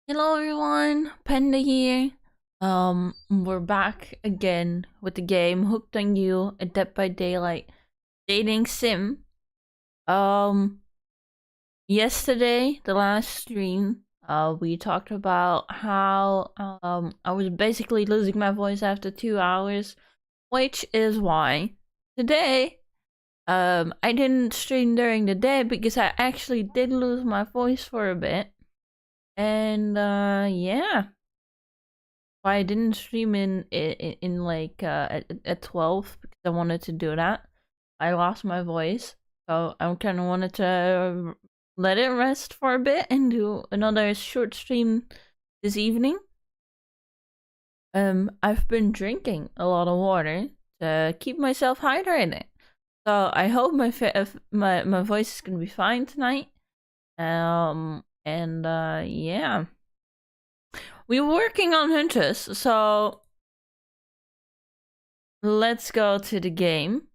Hello everyone, Panda here. We're back again with the game Hooked on You, a Dead by Daylight dating sim. Um, Yesterday, the last stream, we talked about how I was basically losing my voice after 2 hours, which is why today, I didn't stream during the day because I actually did lose my voice for a bit. And yeah. I didn't stream in like at 12 because I wanted to do that. I lost my voice, so I kind of wanted to let it rest for a bit and do another short stream this evening. I've been drinking a lot of water to keep myself hydrated, so I hope my voice is gonna be fine tonight. And yeah. We're working on huntress, so let's go to the game.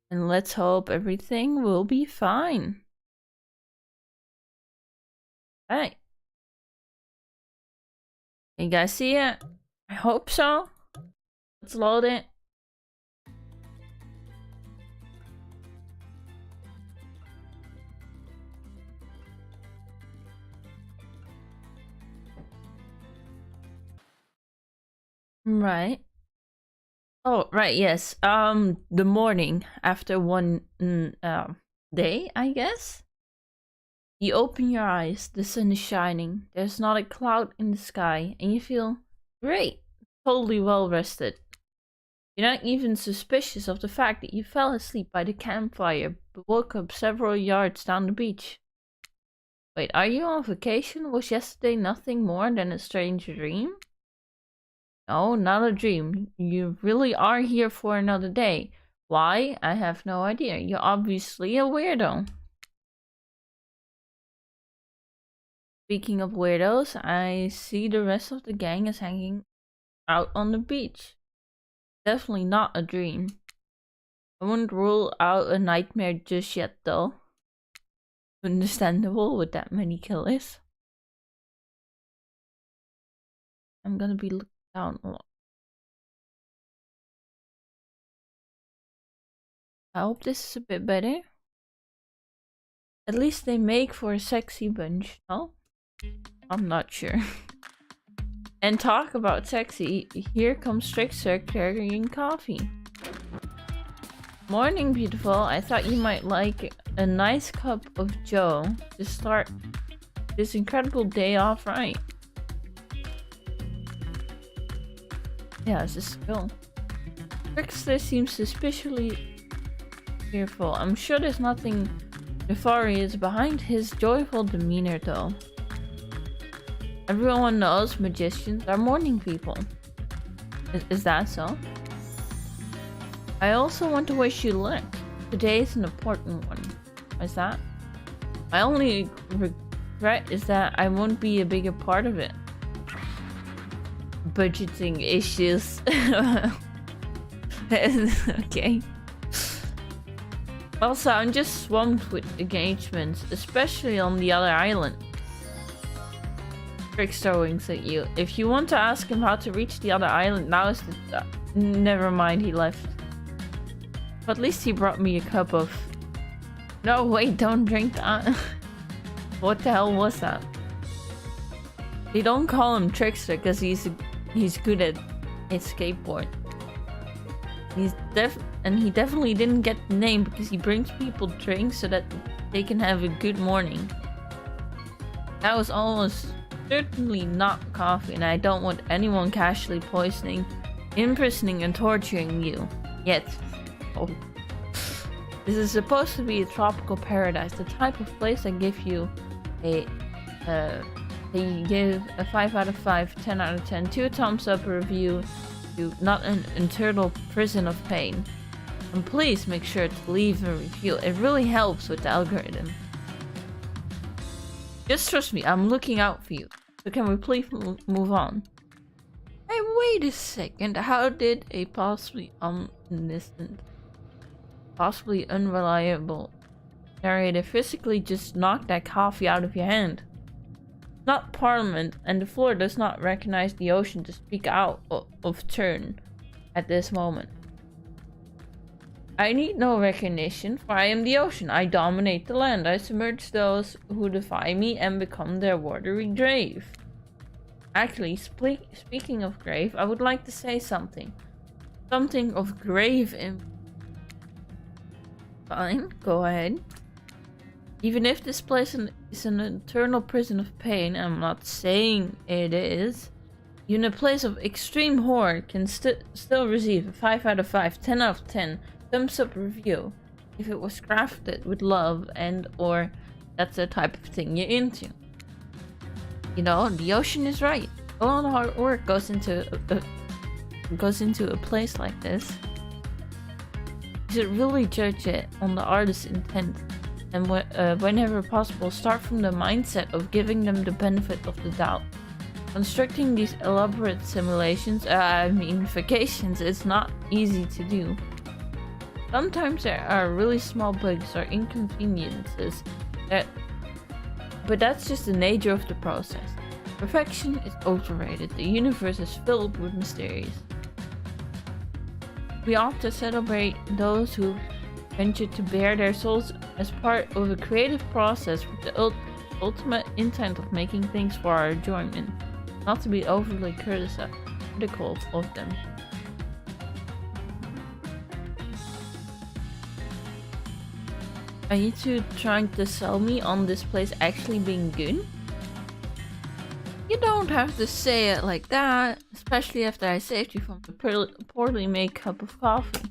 And let's hope everything will be fine. Alright. You guys see it? I hope so. Let's load it. Right. Oh, right, yes. The morning after one day, I guess. You open your eyes, the sun is shining, there's not a cloud in the sky, and you feel great, totally well rested. You're not even suspicious of the fact that you fell asleep by the campfire, but woke up several yards down the beach. Wait, are you on vacation? Was yesterday nothing more than a strange dream? No, not a dream. You really are here for another day. Why? I have no idea. You're obviously a weirdo. Speaking of weirdos, I see the rest of the gang is hanging out on the beach. Definitely not a dream. I wouldn't rule out a nightmare just yet, though. Understandable with that many killers. I'm gonna be looking down a lot. I hope this is a bit better. At least they make for a sexy bunch, no? I'm not sure. And talk about sexy, here comes Trickster carrying coffee. Morning, beautiful. I thought you might like a nice cup of joe to start this incredible day off right. Yeah, it's a skill. Trickster seems suspiciously cheerful. I'm sure there's nothing nefarious behind his joyful demeanor, though. Everyone knows magicians are morning people. Is that so? I also want to wish you luck. Today is an important one. Why's that? My only regret is that I won't be a bigger part of it. Budgeting issues. Okay. Also, I'm just swamped with engagements, especially on the other island. Trickster winks at you. If you want to ask him how to reach the other island, now is the never mind, he left. But at least he brought me a cup of... No, wait, don't drink that. What the hell was that? They don't call him Trickster because he's good at his skateboard. And he definitely didn't get the name because he brings people drinks so that they can have a good morning. That was almost certainly not coffee, and I don't want anyone casually poisoning, imprisoning, and torturing you. Yet. Oh. This is supposed to be a tropical paradise, the type of place that give you a they give a 5 out of 5, 10 out of 10, 2 thumbs up review to not an eternal prison of pain. And please make sure to leave a review, it really helps with the algorithm. Just trust me, I'm looking out for you. So can we please move on? Hey, wait a second, how did a possibly omniscient, possibly unreliable narrator physically just knock that coffee out of your hand? not Parliament, and the floor does not recognize the ocean to speak out of turn at this moment. I need no recognition, for I am the ocean. I dominate the land. I submerge those who defy me and become their watery grave. Actually, speaking of grave, I would like to say something. Something of grave in... Fine, go ahead. Even if this place is an eternal prison of pain, I'm not saying it is, even a place of extreme horror can still receive a 5 out of 5, 10 out of 10 thumbs up review if it was crafted with love and or that's the type of thing you're into. You know, the ocean is right. A lot of hard work goes into a place like this. You should really judge it on the artist's intent, and whenever possible, start from the mindset of giving them the benefit of the doubt. Constructing these elaborate simulations, vacations, is not easy to do. Sometimes there are really small bugs or inconveniences, but that's just the nature of the process. Perfection is overrated. The universe is filled with mysteries. We ought to celebrate those who venture to bare their souls as part of a creative process with the ultimate intent of making things for our enjoyment, not to be overly critical of them. Are you two trying to sell me on this place actually being good? You don't have to say it like that, especially after I saved you from the poorly made cup of coffee.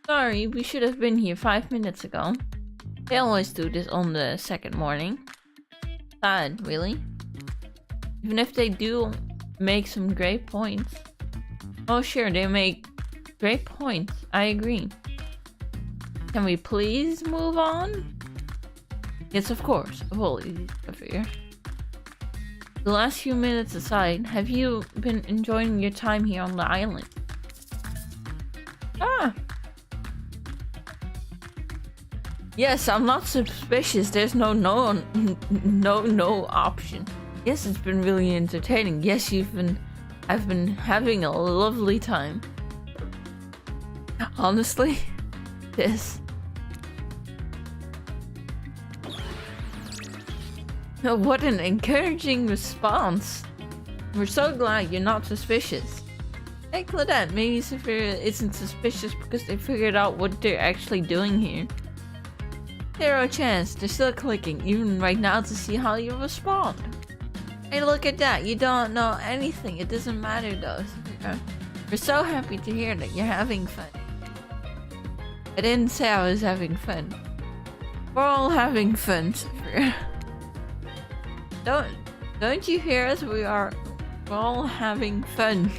Sorry, we should have been here 5 minutes ago. They always do this on the second morning. Sad, really. Even if they do make some great points. Oh sure, they make great points, I agree. Can we please move on? Yes, of course. Holy affair. The last few minutes aside, have you been enjoying your time here on the island? Ah! Yes, I'm not suspicious. There's no option. Yes, it's been really entertaining. Yes, I've been having a lovely time. Honestly, this. What an encouraging response. We're so glad you're not suspicious. Hey Claudette, maybe Sophia isn't suspicious because they figured out what they're actually doing here. Zero chance, they're still clicking even right now to see how you respond. Hey, look at that, you don't know anything. It doesn't matter though, Sophia. We're so happy to hear that you're having fun. I didn't say I was having fun. We're all having fun, Sophia. Don't you hear us? We're all having fun.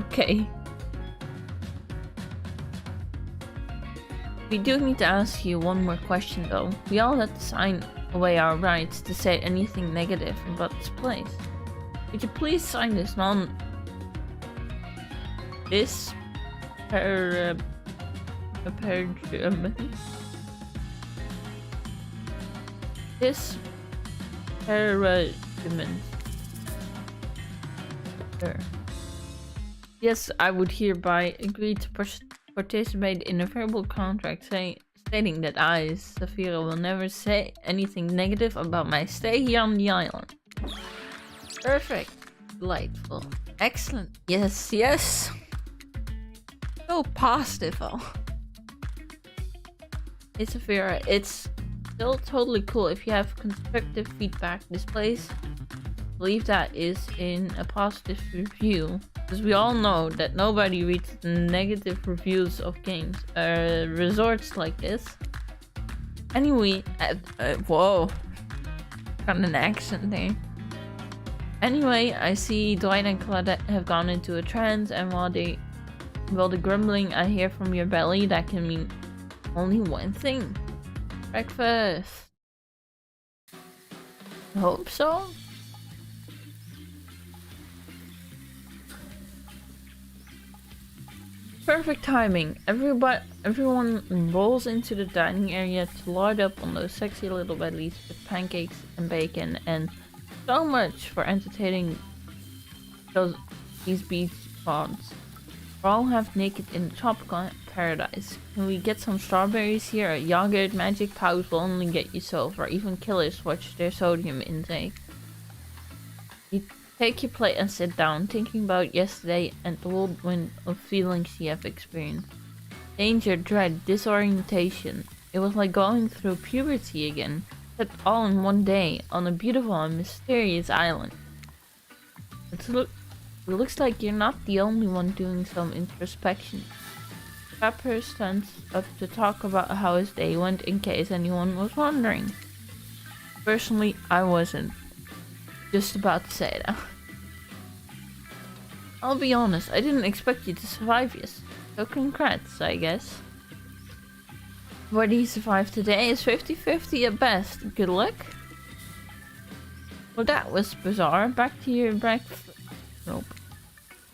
Okay. We do need to ask you one more question though. We all have to sign away our rights to say anything negative about this place. Would you please sign this this parchment. Sure. Yes, I would hereby agree to participate in a verbal contract stating that I, Saphira, will never say anything negative about my stay here on the island. Perfect. Delightful. Excellent. Yes, yes. So positive. Hey Saphira, it's still totally cool if you have constructive feedback. This place, I believe that is in a positive review, because we all know that nobody reads the negative reviews of games, resorts like this. Anyway, whoa, got an accent there. Anyway, I see Dwight and Claudette have gone into a trance, and while the grumbling I hear from your belly, that can mean only one thing. Breakfast. I hope so. Perfect timing. Everyone rolls into the dining area to load up on those sexy little bellies with pancakes and bacon, and so much for entertaining these beach pods. We're all half naked in the tropical paradise. Can we get some strawberries here? A yogurt magic pouch will only get you so far. Even killers watch their sodium intake. You take your plate and sit down, thinking about yesterday and the whirlwind of feelings you have experienced. Danger, dread, disorientation. It was like going through puberty again, except all in one day, on a beautiful and mysterious island. It looks like you're not the only one doing some introspection. Pepper stands up to talk about how his day went in case anyone was wondering. Personally, I wasn't. Just about to say that. I'll be honest, I didn't expect you to survive this. So congrats, I guess. Whether you survive today is 50-50 at best. Good luck. Well, that was bizarre. Back to your breakfast. Nope.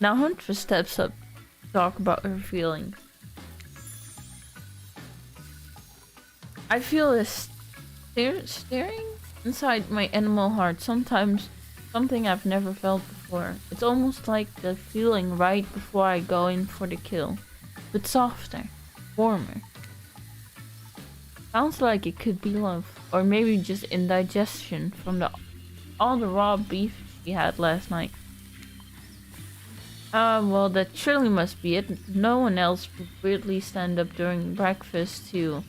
Now Huntress steps up to talk about her feelings. I feel this staring inside my animal heart. Sometimes something I've never felt before. It's almost like the feeling right before I go in for the kill, but softer, warmer. Sounds like it could be love, or maybe just indigestion from all the raw beef we had last night. Well, that surely must be it. No one else would weirdly stand up during breakfast too.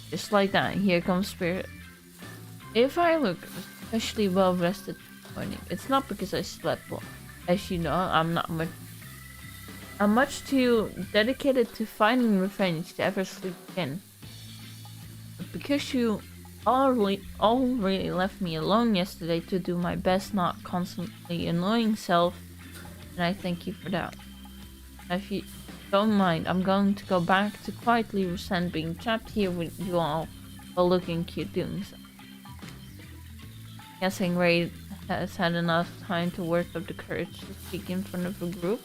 Just like that, here comes Spirit. If I look especially well rested this morning, it's not because I slept well. As you know, I'm much too dedicated to finding revenge to ever sleep again. But because you already left me alone yesterday to do my best not constantly annoying self, and I thank you for that. If you don't mind, I'm going to go back to quietly resent being trapped here with you all while looking cute doing so. Guessing Ray has had enough time to work up the courage to speak in front of a group.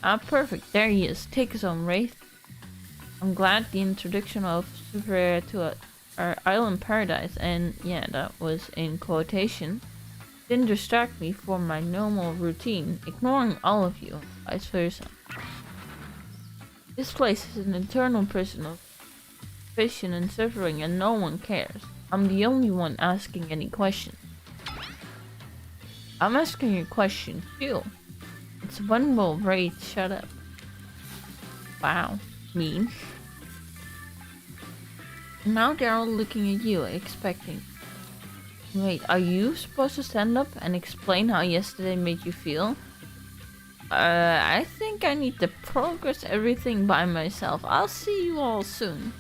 Ah, perfect. There he is. Take us home, Ray. I'm glad the introduction of Super to our island paradise, and yeah, that was in quotation, didn't distract me from my normal routine, ignoring all of you, vice versa. This place is an eternal prison of suspicion and suffering, and no one cares. I'm the only one asking any questions. I'm asking you a question too. It's when will Ray shut up? Wow, mean. Now they're all looking at you, expecting. Wait, are you supposed to stand up and explain how yesterday made you feel? I think I need to progress everything by myself. I'll see you all soon.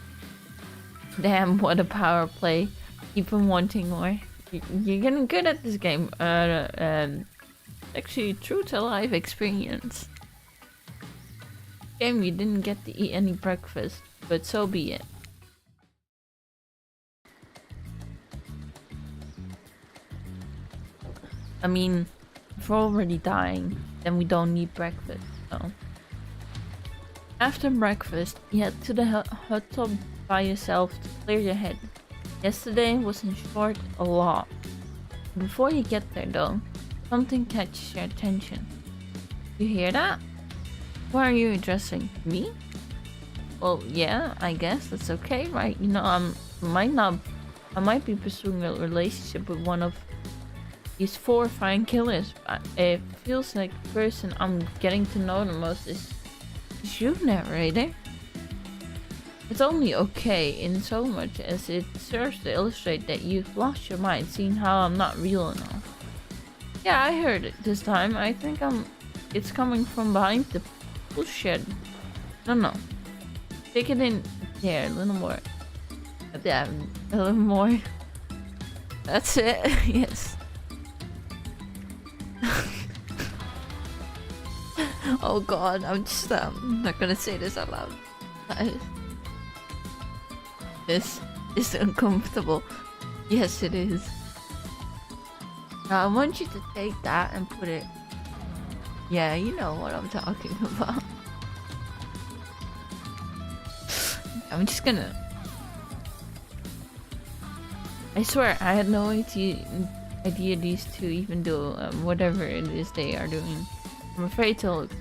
Damn, what a power play. Keep on wanting more. You're getting good at this game. Actually, true to life experience. Shame you didn't get to eat any breakfast, but so be it. I mean, if we're already dying, then we don't need breakfast, so. After breakfast, you head to the hot tub by yourself to clear your head. Yesterday was in short a lot. Before you get there though, something catches your attention. You hear that? Who are you addressing? Me? Well, yeah, I guess that's okay, right? You know, I might be pursuing a relationship with one of these 4 fine killers. It feels like the person I'm getting to know the most is you, narrator. It's only okay in so much as it serves to illustrate that you've lost your mind, seeing how I'm not real enough. Yeah, I heard it this time. I think it's coming from behind the bullshit. No. Take it in there, a little more. Yeah, a little more. That's it. Yes. Oh god, I'm just not gonna say this out loud. This is uncomfortable. Yes, it is. Now I want you to take that and put it. Yeah, you know what I'm talking about. I'm just gonna... I swear, I had no idea these two even do whatever it is they are doing. I'm afraid to look.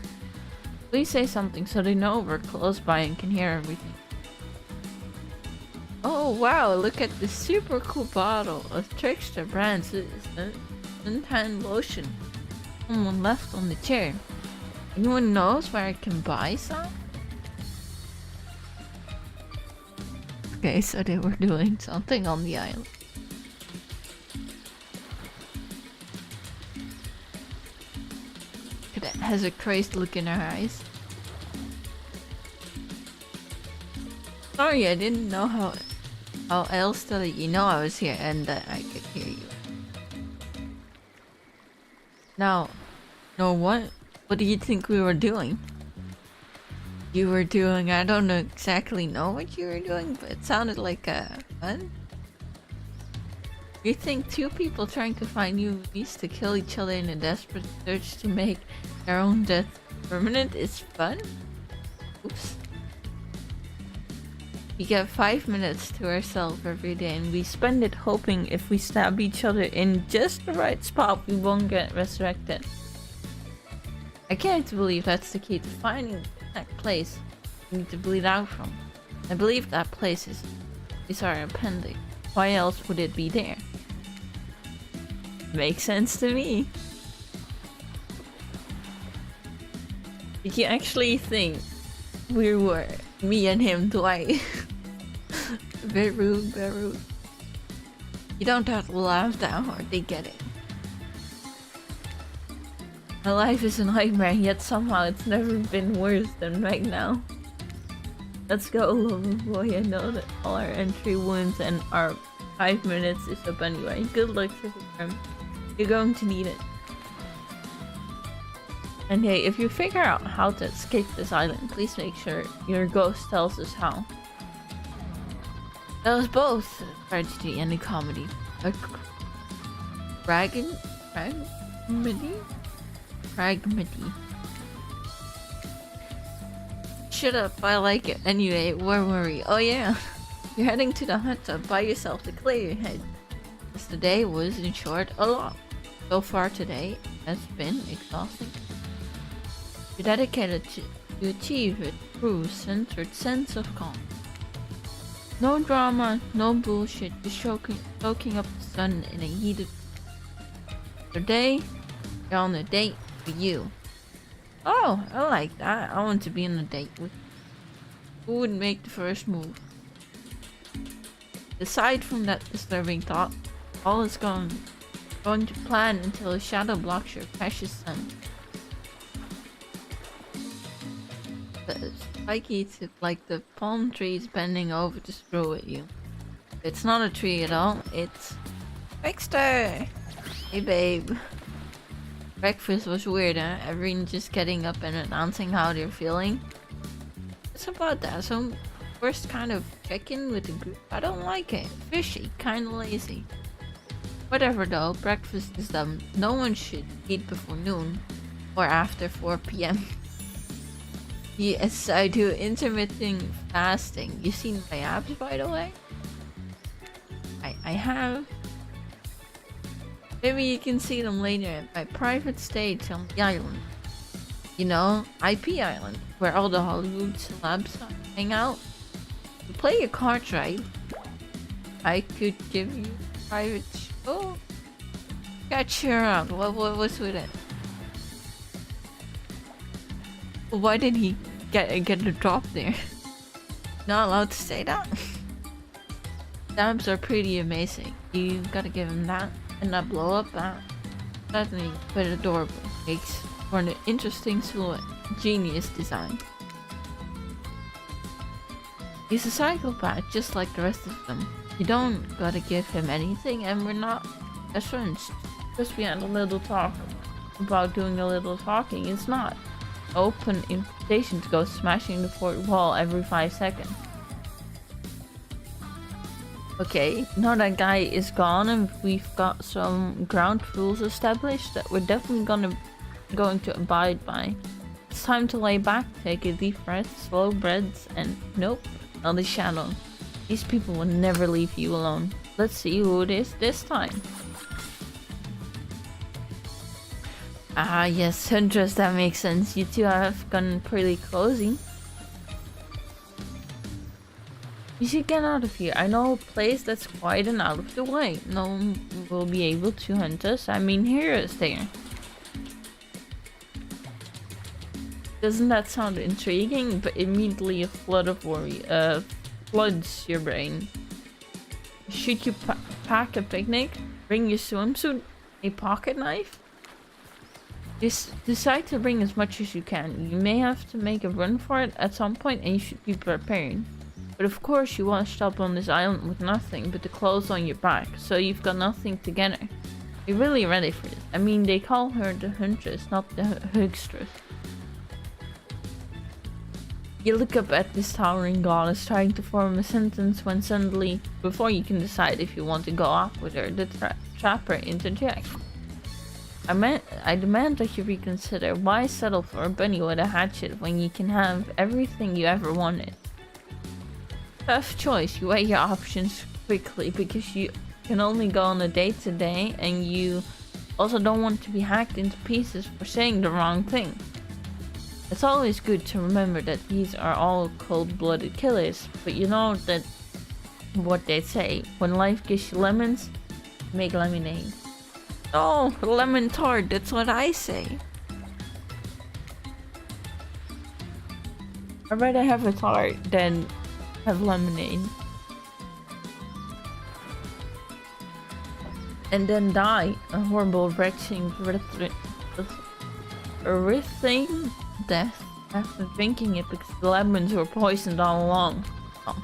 Please say something so they know we're close by and can hear everything. Oh wow, look at this super cool bottle of Trickster Brand's suntan lotion. Someone left on the chair. Anyone knows where I can buy some? Okay, so they were doing something on the island. Cadet has a crazed look in her eyes. Sorry, I didn't know how else to let you know I was here and that I could hear you. Now, no, what do you think we were doing? You were doing, I don't exactly know what you were doing, but it sounded like fun. You think two people trying to find new ways to kill each other in a desperate search to make their own death permanent is fun? Oops. We get 5 minutes to ourselves every day and we spend it hoping if we stab each other in just the right spot we won't get resurrected. I can't believe that's the key to finding that place we need to bleed out from. I believe that place is our appendix. Why else would it be there? Makes sense to me. Did you actually think we were me and him twice? Very rude, very rude. You don't have to laugh that hard, they get it. My life is a nightmare, yet somehow it's never been worse than right now. Let's go, lover boy. I know that all our entry wounds and our 5 minutes is up anyway. Good luck to him. You're going to need it. And hey, if you figure out how to escape this island, please make sure your ghost tells us how. That was both a tragedy and a comedy. A pragmedy? Shut up, I like it. Anyway, where were we? Oh yeah, you're heading to the hut to buy yourself to clear your head. As the day was, in short, a lot. So far today has been exhausting. You're dedicated to achieve a true centered sense of calm. No drama, no bullshit, just soaking up the sun in a heated... Today, you're on a date with you. Oh, I like that. I want to be on a date with you. Who would make the first move? Aside from that disturbing thought, all is going to plan until a shadow blocks your precious sun. The spiky tip like the palm trees bending over to screw at you. It's not a tree at all, it's Trickster! Hey babe. Breakfast was weird, huh? Everyone just getting up and announcing how they're feeling. It's about that, some first kind of check-in with the group. I don't like it. Fishy, kinda lazy. Whatever though, breakfast is done. No one should eat before noon or after 4 PM. Yes, I do intermittent fasting. You seen my abs, by the way? I have. Maybe you can see them later at my private stage on the island. You know, IP Island, where all the Hollywood celebs hang out. You play your cards right, I could give you a private show. Catch her out. What's with it? Why did he get a drop there? Not allowed to say that? Stamps are pretty amazing. You gotta give him that. And that blow up that. Certainly quite adorable. Makes for an interesting silhouette. Genius design. He's a psychopath just like the rest of them. You don't gotta give him anything and we're not best friends. Just we had a little talk about doing a little talking. It's not open invitation to go smashing the fourth wall every 5 seconds. Okay, now that guy is gone and we've got some ground rules established that we're definitely going to abide by. It's time to lay back, take a deep breath, slow breaths, and nope, on the shadow. These people will never leave you alone. Let's see who it is this time. Ah, yes, huntress, that makes sense. You two have gone pretty cozy. You should get out of here. I know a place that's quiet and out of the way. No one will be able to hunt us. I mean, here is there. Doesn't that sound intriguing? But immediately a flood of worry floods your brain. Should you pack a picnic? Bring your swimsuit? A pocket knife? Just decide to bring as much as you can. You may have to make a run for it at some point and you should be prepared. But of course you washed up on this island with nothing but the clothes on your back, so you've got nothing together. You're really ready for this. I mean, they call her the huntress, not the huckstress. You look up at this towering goddess trying to form a sentence when suddenly, before you can decide if you want to go up with her, the trapper interjects. I demand that you reconsider. Why settle for a bunny with a hatchet when you can have everything you ever wanted? Tough choice. You weigh your options quickly because you can only go on a date today and you also don't want to be hacked into pieces for saying the wrong thing. It's always good to remember that these are all cold-blooded killers, but you know that what they say, when life gives you lemons, make lemonade. Oh, lemon tart, that's what I say. I'd rather have a tart than have lemonade. And then die a horrible, wretching, horrific death after drinking it because the lemons were poisoned all along. Oh.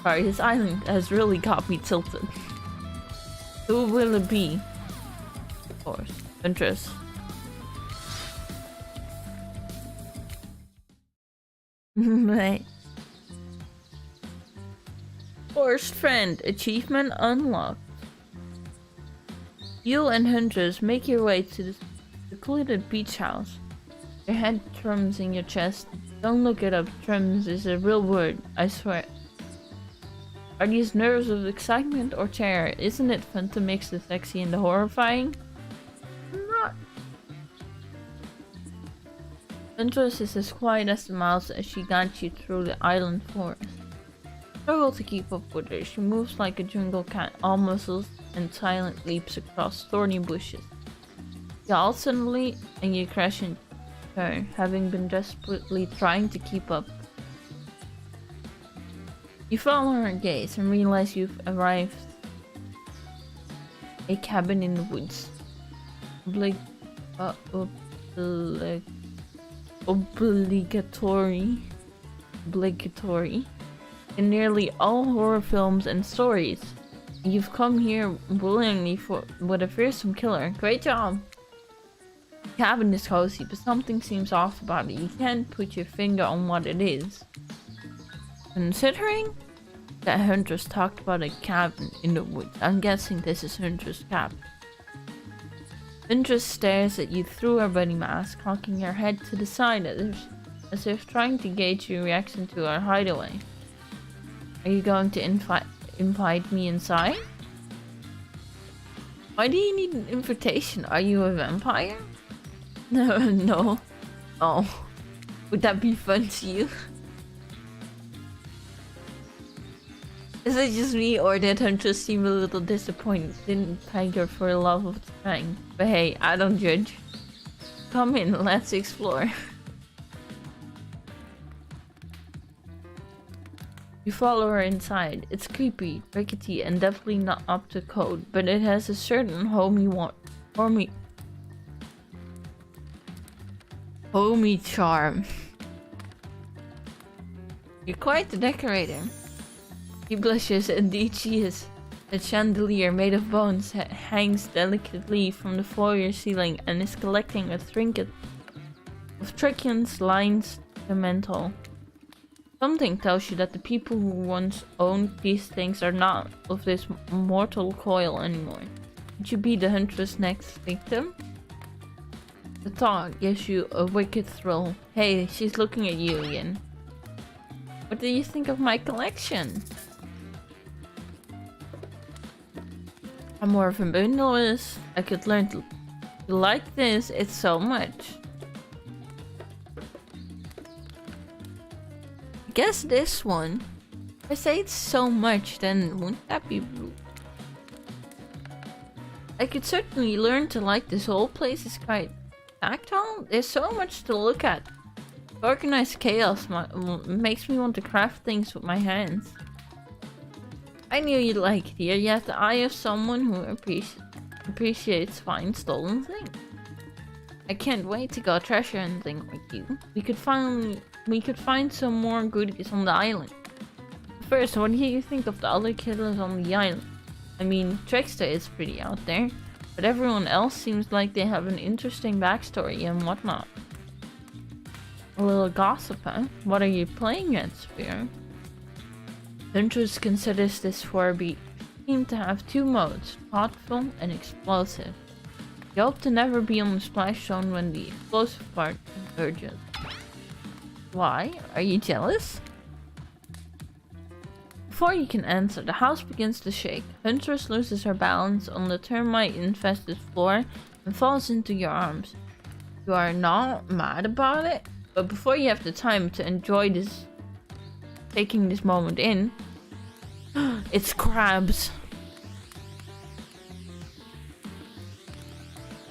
Sorry, this island has really got me tilted. Who will it be? Of course, huntress. Right. Forced friend achievement unlocked. You and huntress make your way to the secluded beach house. Your head thrums in your chest. Don't look it up. Thrums is a real word, I swear. Are these nerves of excitement or terror? Isn't it fun to mix the sexy and the horrifying? Not. Huntress is as quiet as the mouse as she guides you through the island forest. Struggle to keep up with her. She moves like a jungle cat, all muscles, and silent leaps across thorny bushes. You all suddenly and you crash into her, having been desperately trying to keep up. You follow her gaze and realize you've arrived a cabin in the woods. Obligatory in nearly all horror films and stories. You've come here willingly with a fearsome killer. Great job! The cabin is cozy, but something seems off about it. You can't put your finger on what it is. Considering that huntress talked about a cabin in the woods, I'm guessing this is huntress' cabin. Huntress stares at you through her bunny mask, cocking her head to the side as if trying to gauge your reaction to our hideaway. Are you going to invite me inside? Why do you need an invitation? Are you a vampire? No. Oh, would that be fun to you? Is it just me, or did Huntress seem a little disappointed? Didn't peg her for the love of the thing. But hey, I don't judge. Come in, let's explore. You follow her inside. It's creepy, rickety, and definitely not up to code, but it has a certain homey charm. You're quite the decorator. He blushes. Indeed she is. A chandelier made of bones hangs delicately from the foyer ceiling and is collecting a trinket of trichins lines the mantle. Something tells you that the people who once owned these things are not of this mortal coil anymore. Could you be the huntress' next victim? The thought gives you a wicked thrill. Hey, she's looking at you again. What do you think of my collection? I'm more of a minimalist. I could learn to like this. It's so much. I guess this one. If I say it's so much, then wouldn't that be rude? I could certainly learn to like this whole place. Is quite tactile. There's so much to look at. Organized chaos makes me want to craft things with my hands. I knew you'd like it here. You have the eye of someone who appreciates fine stolen things. I can't wait to go treasure hunting with you. We could find some more goodies on the island. First, what do you think of the other killers on the island? I mean, Trickster is pretty out there, but everyone else seems like they have an interesting backstory and whatnot. A little gossip, huh? What are you playing at, Sphere? Huntress considers this 4B team to have two modes, thoughtful and explosive. You hope to never be on the splash zone when the explosive part emerges. Why? Are you jealous? Before you can answer, the house begins to shake. Huntress loses her balance on the termite-infested floor and falls into your arms. You are not mad about it, but before you have the time to enjoy this, taking this moment in, it's crabs.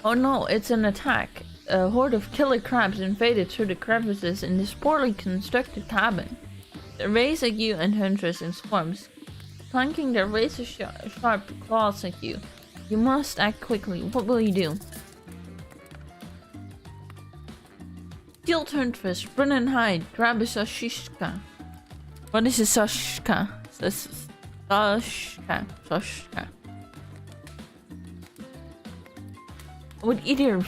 Oh no, it's an attack. A horde of killer crabs invaded through the crevices in this poorly constructed cabin. They race at you and Huntress in swarms, clanking their razor-sharp claws at you. You must act quickly. What will you do? Shield Huntress, run and hide. Grab a Sashishka. What is a Sashka? Sashka. I would either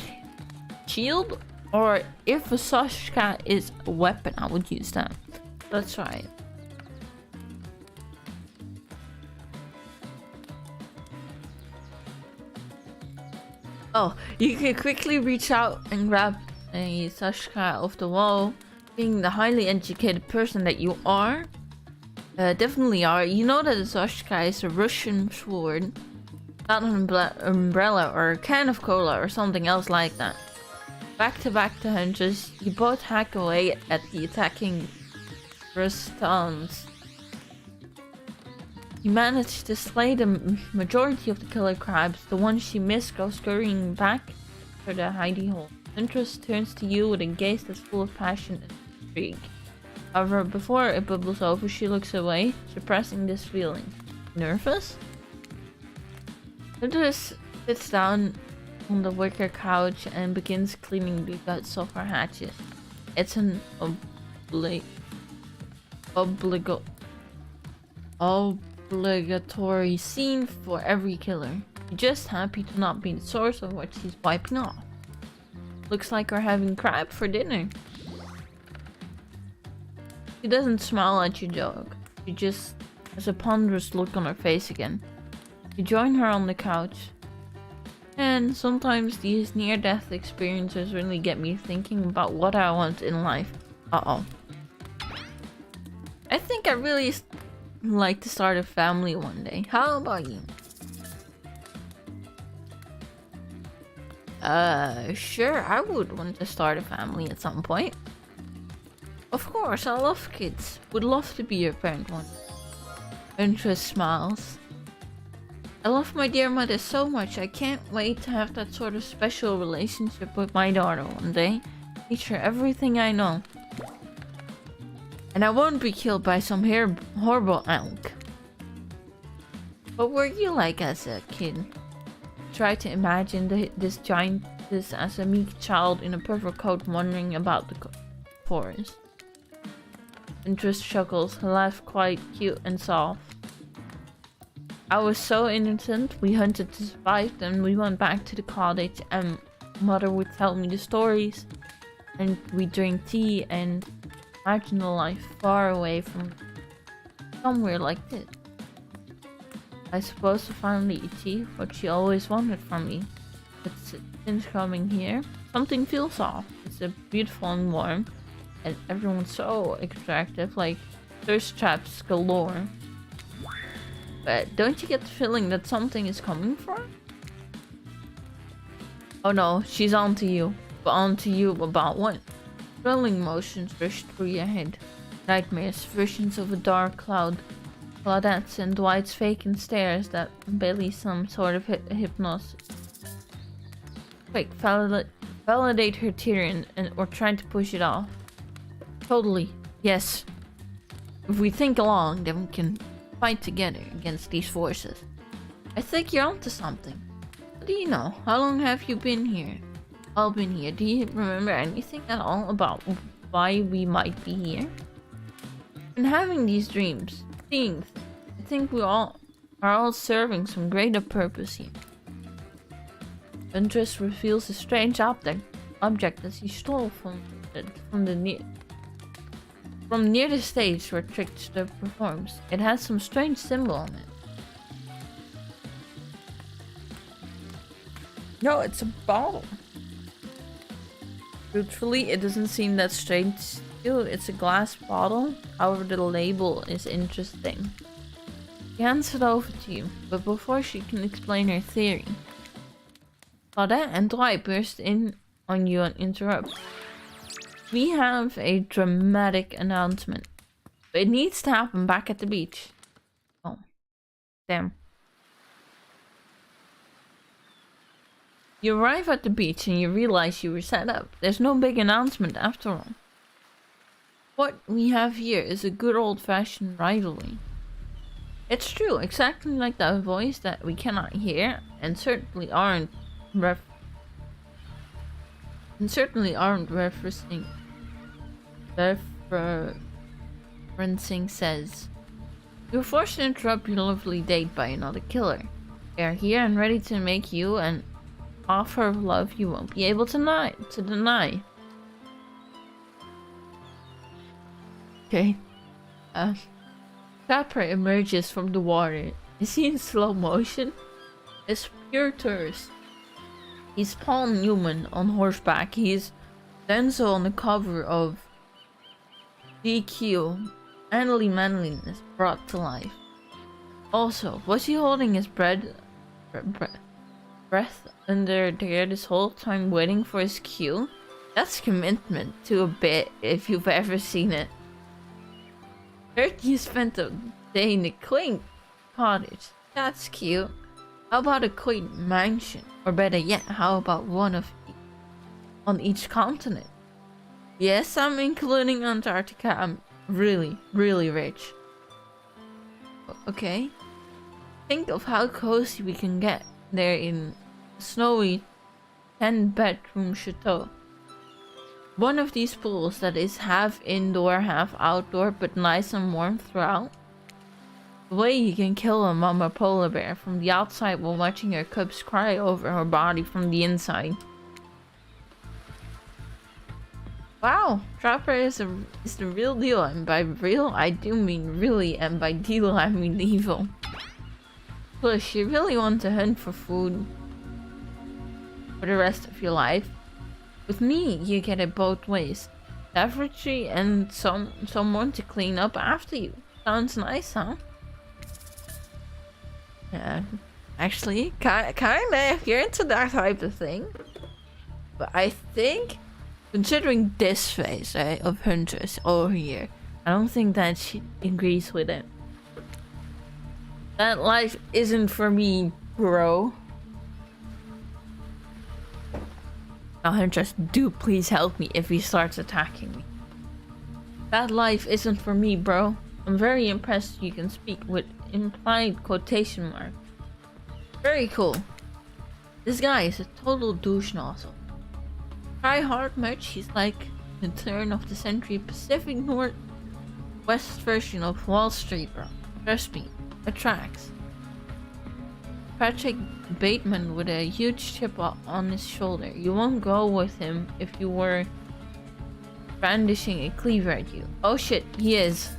shield, or if a Sashka is a weapon, I would use that. Let's try it. Oh, you can quickly reach out and grab a Sashka off the wall. Being the highly educated person that you are, definitely are, you know that a Sashka is a Russian sword, not an umbrella or a can of cola or something else like that. Back to Huntress, you both hack away at the attacking Rustans. You manage to slay the majority of the killer crabs. The ones you miss go scurrying back for the hidey hole. Huntress turns to you with a gaze that's full of passion and intrigue. However, before it bubbles over, she looks away, suppressing this feeling. Nervous? Huntress sits down on the wicker couch and begins cleaning the guts of her hatchet. It's an obligatory scene for every killer. You're just happy to not be the source of what she's wiping off. Looks like we're having crab for dinner. She doesn't smile at your joke. She just has a ponderous look on her face again. You join her on the couch. And sometimes these near-death experiences really get me thinking about what I want in life. Uh-oh. I think I really like to start a family one day. How about you? Sure, I would want to start a family at some point. Of course, I love kids. Would love to be your parent one. Huntress smiles. I love my dear mother so much. I can't wait to have that sort of special relationship with my daughter one day. Teach her everything I know. And I won't be killed by some horrible elk. What were you like as a kid? Try to imagine this giantess as a meek child in a purple coat wandering about the forest. Huntress chuckles, her laugh quite cute and soft. I was so innocent. We hunted to survive, then we went back to the cottage and mother would tell me the stories. And we drink tea and imagine a life far away from somewhere like this. I suppose to finally achieve what she always wanted from me. But since coming here, something feels off. It's beautiful and warm, and everyone's so attractive. Like, thirst traps galore. But don't you get the feeling that something is coming for her? Oh no, she's onto you. But onto you about what? Thrilling motions rush through your head. Nightmares, visions of a dark cloud, Claudettes and Dwight's vacant stares that belly some sort of hypnosis. Quick, validate her Tyrion or try to push it off. Totally, yes. If we think along, then we can fight together against these forces. I think you're onto something. What do you know? How long have you been here? All been here. Do you remember anything at all about why we might be here? And having these dreams, seeing things, I think we all are all serving some greater purpose here. Huntress reveals a strange object that he stole from near the stage where Trickster performs. It has some strange symbol on it. No, it's a bottle. Truthfully, it doesn't seem that strange. Still, it's a glass bottle. However, the label is interesting. She hands it over to you, but before she can explain her theory, Claudette and Dwight burst in on you and interrupt. We have a dramatic announcement. But it needs to happen back at the beach. Oh. Damn. You arrive at the beach and you realize you were set up. There's no big announcement after all. What we have here is a good old-fashioned rivalry. It's true, exactly like that voice that we cannot hear and certainly aren't referencing says. You're forced to interrupt your lovely date by another killer. They are here and ready to make you an offer of love you won't be able to deny. Okay. Trapper emerges from the water. Is he in slow motion? It's pure tourist. He's Paul Newman on horseback. He's Denzel on the cover of GQ. Manly manliness brought to life. Also, was he holding his breath under there this whole time waiting for his cue? That's commitment to a bit if you've ever seen it. Heard you spent a day in a quaint cottage. That's cute. How about a quaint mansion? Or better yet, how about one of on each continent? Yes, I'm including Antarctica. I'm really, really rich. Okay. Think of how cozy we can get there in a snowy 10-bedroom chateau. One of these pools that is half indoor, half outdoor, but nice and warm throughout. The way you can kill a mama polar bear from the outside while watching her cubs cry over her body from the inside. Wow, Trapper is the real deal, and by real I do mean really, and by deal I mean evil. Plus, you really want to hunt for food for the rest of your life. With me, you get it both ways. Savagery and someone to clean up after you. Sounds nice, huh? Yeah, actually, kinda, if you're into that type of thing. But I think, considering this phase, right, of Huntress over here, I don't think that she agrees with it. That life isn't for me, bro. Now, Huntress, do please help me if he starts attacking me. That life isn't for me, bro. I'm very impressed you can speak with implied quotation mark. Very cool. This guy is a total douche nozzle. Try hard much, he's like the turn of the century Pacific Northwest version of Wall Street, bro. Trust me, it tracks. Patrick Bateman with a huge chip on his shoulder. You won't go with him if you were brandishing a cleaver at you. Oh shit, he is.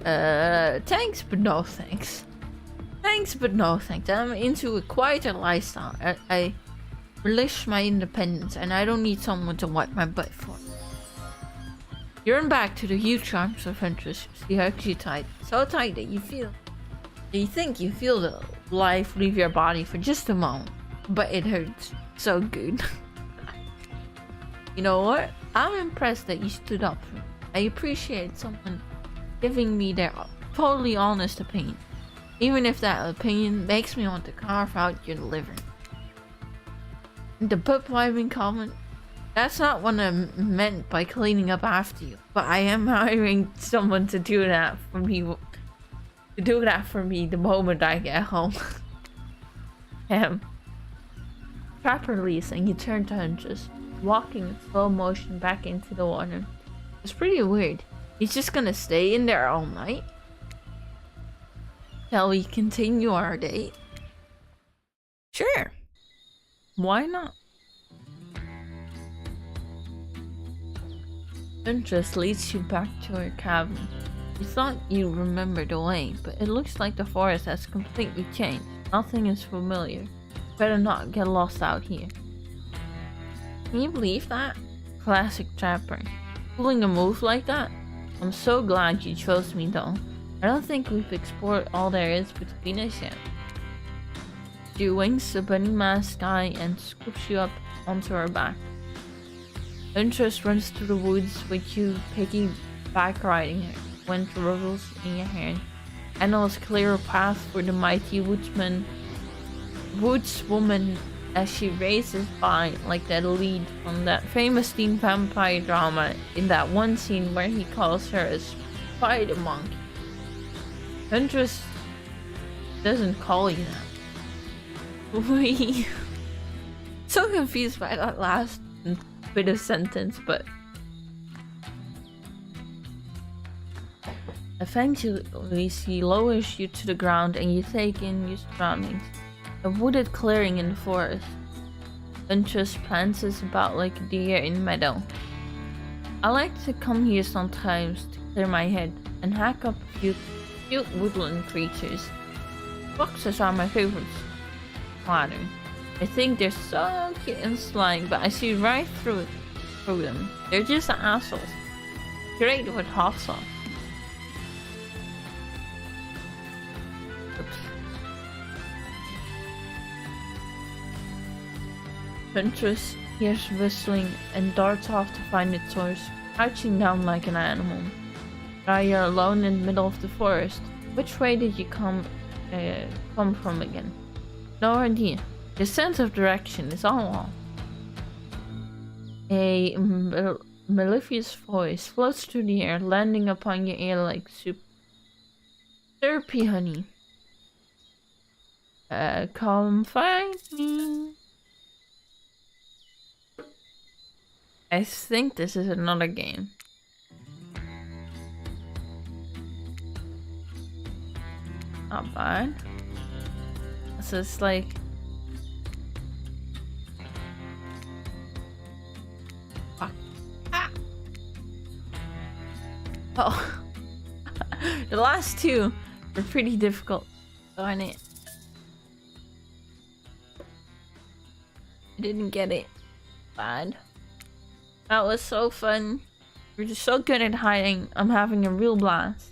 Thanks, but no thanks. Thanks, but no thanks. I'm into a quieter lifestyle. I relish my independence, and I don't need someone to wipe my butt for. You run back to the huge arms of Huntress. She hugs you tight. So tight that you think you feel the life leave your body for just a moment. But it hurts so good. You know what? I'm impressed that you stood up for me. I appreciate someone giving me their totally honest opinion. Even if that opinion makes me want to carve out your liver. The butt wiping comment. That's not what I meant by cleaning up after you. But I am hiring someone to do that for me. To do that for me the moment I get home. Trap release and you turn to Huntress, walking in slow motion back into the water. It's pretty weird. He's just gonna stay in there all night? Shall we continue our date? Sure. Why not? Huntress leads you back to her cabin. You thought you remembered the way, but it looks like the forest has completely changed. Nothing is familiar. Better not get lost out here. Can you believe that? Classic trapper. Pulling a move like that? I'm so glad you chose me though. I don't think we've explored all there is between us yet. She winks a bunny mask eye and scoops you up onto her back. Huntress runs through the woods with you piggyback riding her. Wind rustles in your hair. Animals clear a path for the mighty woodswoman as she races by like that lead from that famous teen vampire drama in that one scene where he calls her a spider monkey. Huntress doesn't call you that. We so confused by that last bit of sentence, but eventually she lowers you to the ground and you take in your surroundings. A wooded clearing in the forest. Huntress prances about like a deer in meadow. I like to come here sometimes to clear my head and hack up a few cute woodland creatures. Foxes are my favorites. Flattering. I think they're so cute and sly, but I see right through them. They're just assholes. Great with hot sauce. Huntress hears whistling and darts off to find its source, crouching down like an animal. Now you're alone in the middle of the forest. Which way did you come from again? No idea. The sense of direction is all off. A mellifluous voice floats through the air, landing upon your ear like soup. Syrupy honey. Come find me. I think this is another game. Not bad. So it's like... Fuck. Ah! Oh. The last two were pretty difficult. Darn it. I didn't get it. Bad. That was so fun. You're just so good at hiding. I'm having a real blast.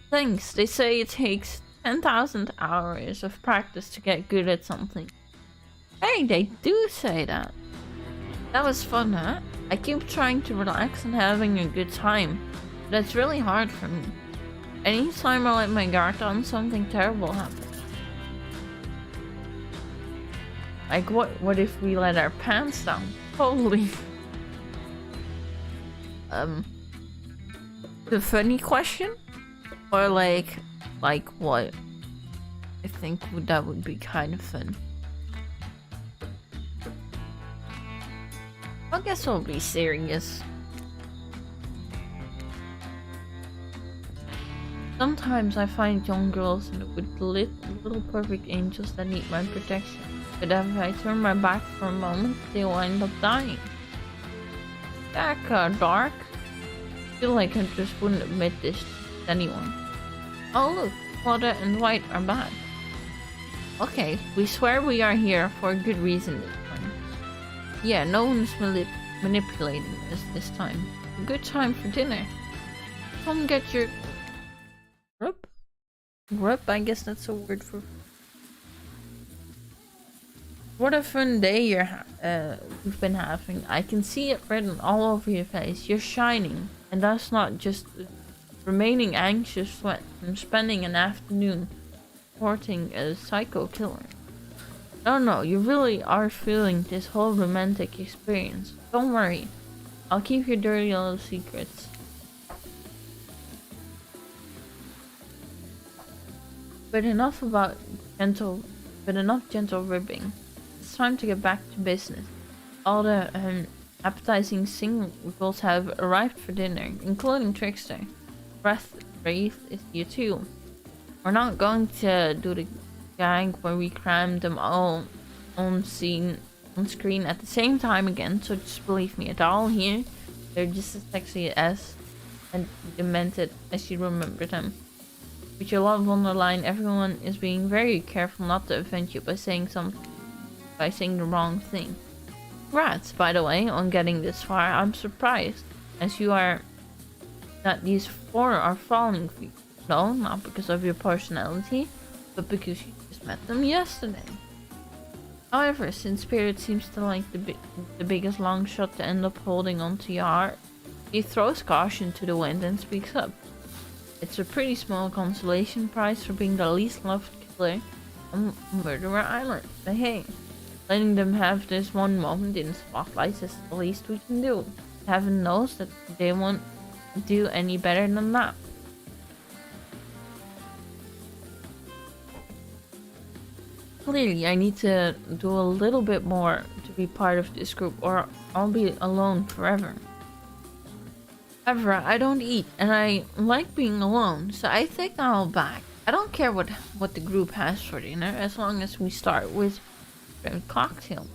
Thanks. They say it takes 10,000 hours of practice to get good at something. Hey, they do say that. That was fun, huh? I keep trying to relax and having a good time. But it's really hard for me. Anytime I let my guard down, something terrible happens. Like what if we let our pants down? Holy. The funny question? Or like what? I think that would be kind of fun. I guess I'll be serious. Sometimes I find young girls with little perfect angels that need my protection. But if I turn my back for a moment, they'll end up dying. Dark. I feel like I just wouldn't admit this to anyone. Oh look, Claudia and White are back. Okay, we swear we are here for a good reason this time. Yeah, no one's manipulating us this time. a good time for dinner. Come get your grub? Grub, I guess that's a word for... What a fun day you've been having. I can see it written all over your face. You're shining. And that's not just remaining anxious sweat from spending an afternoon courting a psycho killer. No, you really are feeling this whole romantic experience. Don't worry. I'll keep your dirty little secrets. But enough gentle ribbing. It's time to get back to business. All the appetizing singles have arrived for dinner, including Trickster. Breath is you too. We're not going to do the gag where we cram them all on screen at the same time again, so just believe me, at all here, they're just as sexy as and demented as you remember them. With your love on the line, everyone is being very careful not to offend you by saying the wrong thing. Congrats, by the way, on getting this far. I'm surprised, as you are that these four are falling for you. No, not because of your personality, but because you just met them yesterday. However, since Spirit seems to like the biggest long shot to end up holding onto your heart, he throws caution to the wind and speaks up. It's a pretty small consolation prize for being the least loved killer on Murderer Island. But hey, letting them have this one moment in the spotlight is the least we can do. Heaven knows that they won't do any better than that. Clearly, I need to do a little bit more to be part of this group, or I'll be alone forever. However, I don't eat, and I like being alone, so I think I'll back. I don't care what the group has for dinner, as long as we start with shrimp cocktail.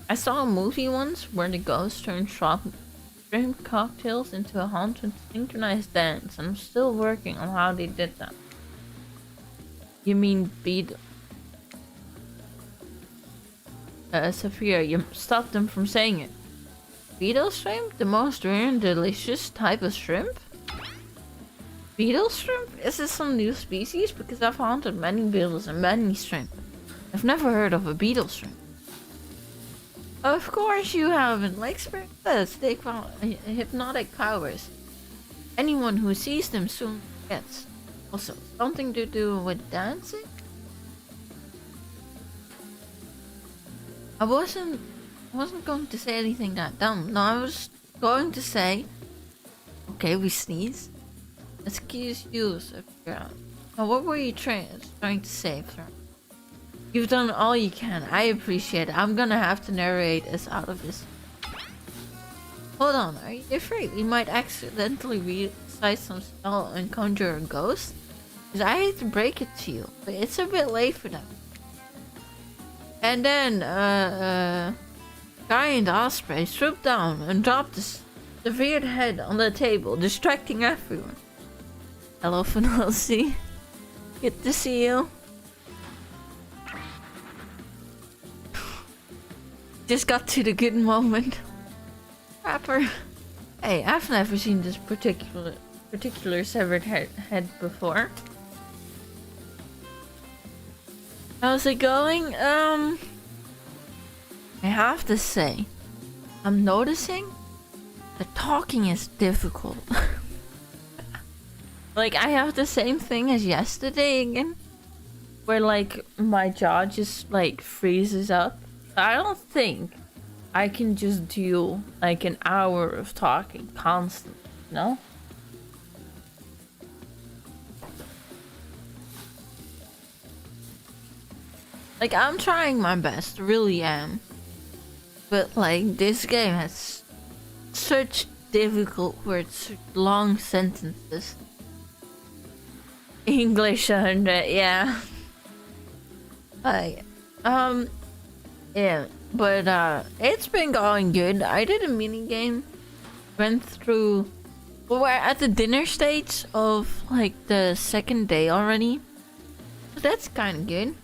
I saw a movie once where the ghost turned shrimp cocktails into a haunted synchronized dance, and I'm still working on how they did that. You mean Sophia, you stopped them from saying it. Beetle shrimp? The most rare and delicious type of shrimp? Beetle shrimp? Is this some new species? Because I've hunted many beetles and many shrimp. I've never heard of a beetle shrimp. Of course you haven't. Like Spirit says, they call hypnotic powers. Anyone who sees them soon gets. Also, something to do with dancing? I wasn't going to say anything that dumb. No, I was going to say... Okay, we sneeze. Excuse you, Sophia. Now, what were you trying to say, sir? You've done all you can. I appreciate it. I'm gonna have to narrate us out of this. Hold on, are you afraid we might accidentally recite some spell and conjure a ghost? Because I hate to break it to you, but it's a bit late for that. And then, Guy and Osprey swooped down and dropped the severed head on the table, distracting everyone. Hello, Penelope. Good to see you. Just got to the good moment. Rapper. Hey, I've never seen this particular severed head before. How's it going? I have to say, I'm noticing that talking is difficult. Like, I have the same thing as yesterday again, where like my jaw just like freezes up. I don't think I can just do like an hour of talking constantly, you know? Like, I'm trying my best, really am. But like, this game has such difficult words, such long sentences. English 100, yeah. Like, yeah, but it's been going good. I did a mini game, went through. We're at the dinner stage of like the second day already, so that's kind of good.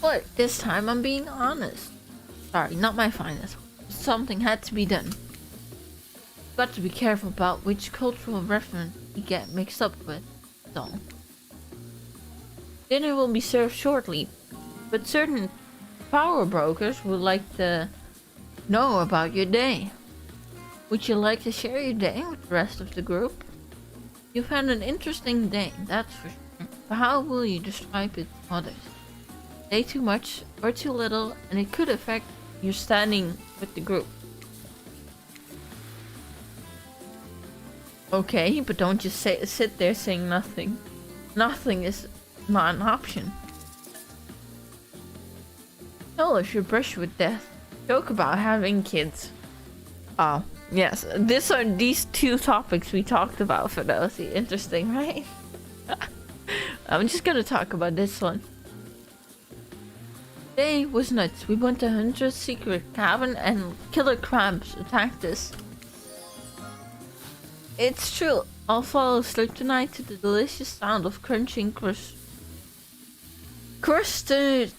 But this time I'm being honest. Sorry, not my finest. Something had to be done. Got to be careful about which cultural reference you get mixed up with, so. Dinner will be served shortly, but certain power brokers would like to know about your day. Would you like to share your day with the rest of the group? You've had an interesting day, that's for sure. But how will you describe it to others? Say too much or too little, and it could affect your standing with the group. Okay, but don't just sit there saying nothing. Nothing is not an option. Tell us your brush with death. Joke about having kids. Oh, yes. These two topics we talked about for those. Interesting, right? I'm just gonna talk about this one. Today was nuts. We went to Huntress' secret cabin and killer crabs attacked us. It's true. I'll fall asleep tonight to the delicious sound of crunching crustaceans.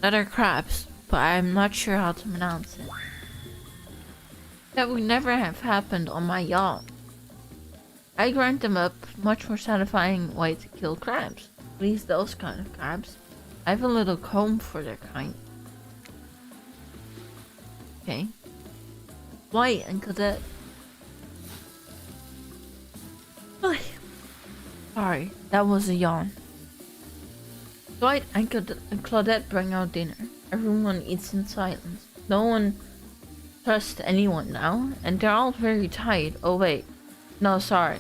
Other crabs, but I'm not sure how to pronounce it. That would never have happened on my yacht. I grind them up, much more satisfying way to kill crabs. At least those kind of crabs. I have a little comb for their kind. Okay. White and Cadet. Sorry, that was a yawn. Dwight and Claudette bring out dinner. Everyone eats in silence. No one trusts anyone now, and they're all very tired. Oh wait, no, sorry.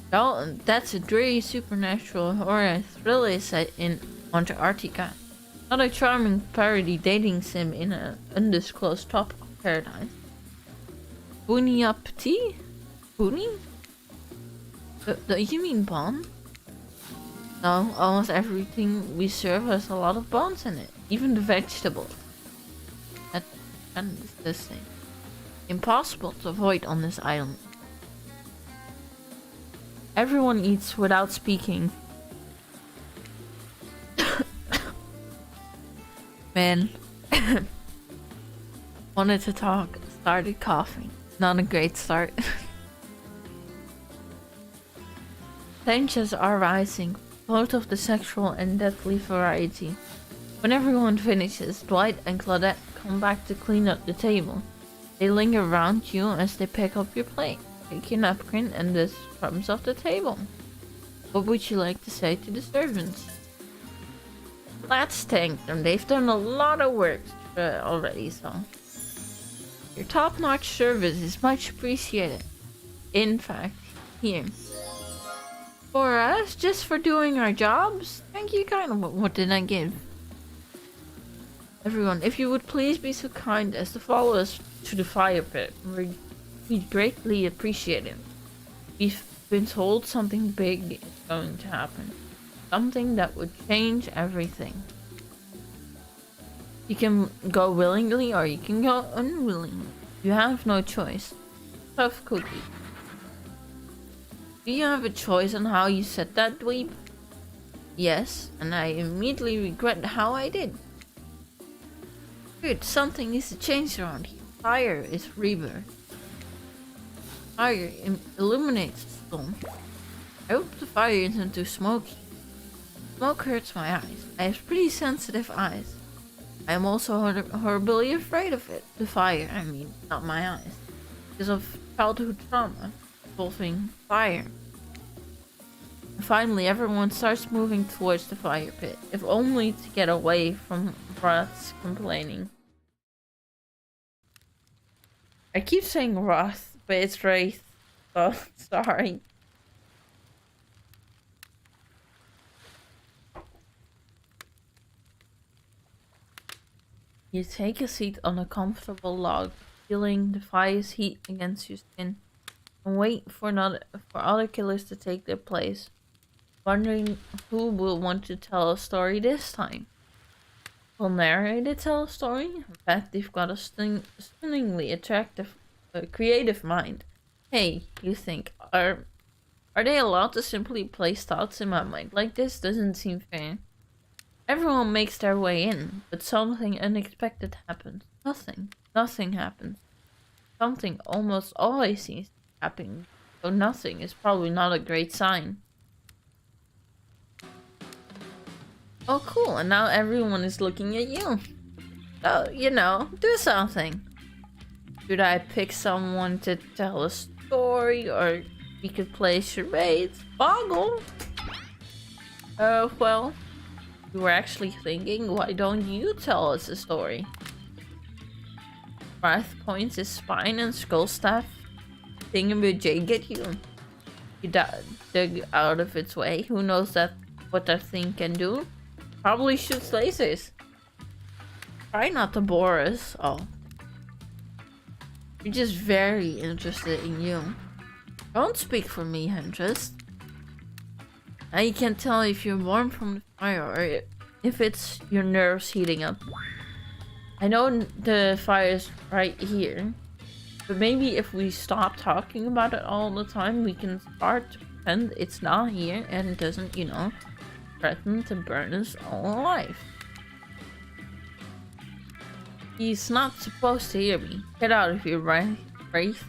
Dalton, that's a dreary supernatural horror thriller set in Antarctica. Not a charming parody dating sim in an undisclosed tropical paradise. Boonie up tea? Boonie? You mean bond? No, almost everything we serve has a lot of bones in it. Even the vegetables. That's kind of disgusting. Impossible to avoid on this island. Everyone eats without speaking. Man. Wanted to talk, started coughing. Not a great start. Tensions are rising, both of the sexual and deadly variety. When everyone finishes, Dwight and Claudette come back to clean up the table. They linger around you as they pick up your plate, take your napkin and the crumbs off the table. What would you like to say to the servants? Let's thank them. They've done a lot of work already, so. Your top-notch service is much appreciated. In fact, here. For us, just for doing our jobs? Thank you kindly. What did I give? Everyone, if you would please be so kind as to follow us to the fire pit. We'd greatly appreciate it. We've been told something big is going to happen. Something that would change everything. You can go willingly or you can go unwillingly. You have no choice. Tough cookie. Do you have a choice on how you said that, dweeb? Yes, and I immediately regret how I did. Good, something needs to change around here. Fire is rebirth. Fire illuminates the storm. I hope the fire isn't too smoky. Smoke hurts my eyes. I have pretty sensitive eyes. I am also horribly afraid of it. The fire, I mean, not my eyes. Because of childhood trauma involving fire. And finally, everyone starts moving towards the fire pit, if only to get away from Roth's complaining. I keep saying Roth, but it's Wraith. Oh, sorry. You take a seat on a comfortable log, feeling the fire's heat against your skin, and wait for other killers to take their place, wondering who will want to tell a story this time. Will narrator tell a story? In fact, they've got a stunningly attractive, creative mind. Hey, you think, are they allowed to simply place thoughts in my mind like this? Doesn't seem fair. Everyone makes their way in, but something unexpected happens. Nothing nothing happens. Something almost always seems to happen, so nothing is probably not a great sign. Oh cool, and now everyone is looking at you. So, you know, do something. Should I pick someone to tell a story, or we could play charades? Boggle! Well, we were actually thinking, why don't you tell us a story? Breath points his spine and skull staff thingamajig at you. You dig out of its way. Who knows what that thing can do? Probably shoots lasers. Try not to bore us. Oh. We're just very interested in you. Don't speak for me, huntress. Now you can't tell if you're warm from the fire or if it's your nerves heating up. I know the fire is right here, but maybe if we stop talking about it all the time, we can start to pretend it's not here and it doesn't, you know, threaten to burn us all alive. He's not supposed to hear me. Get out of here, right? If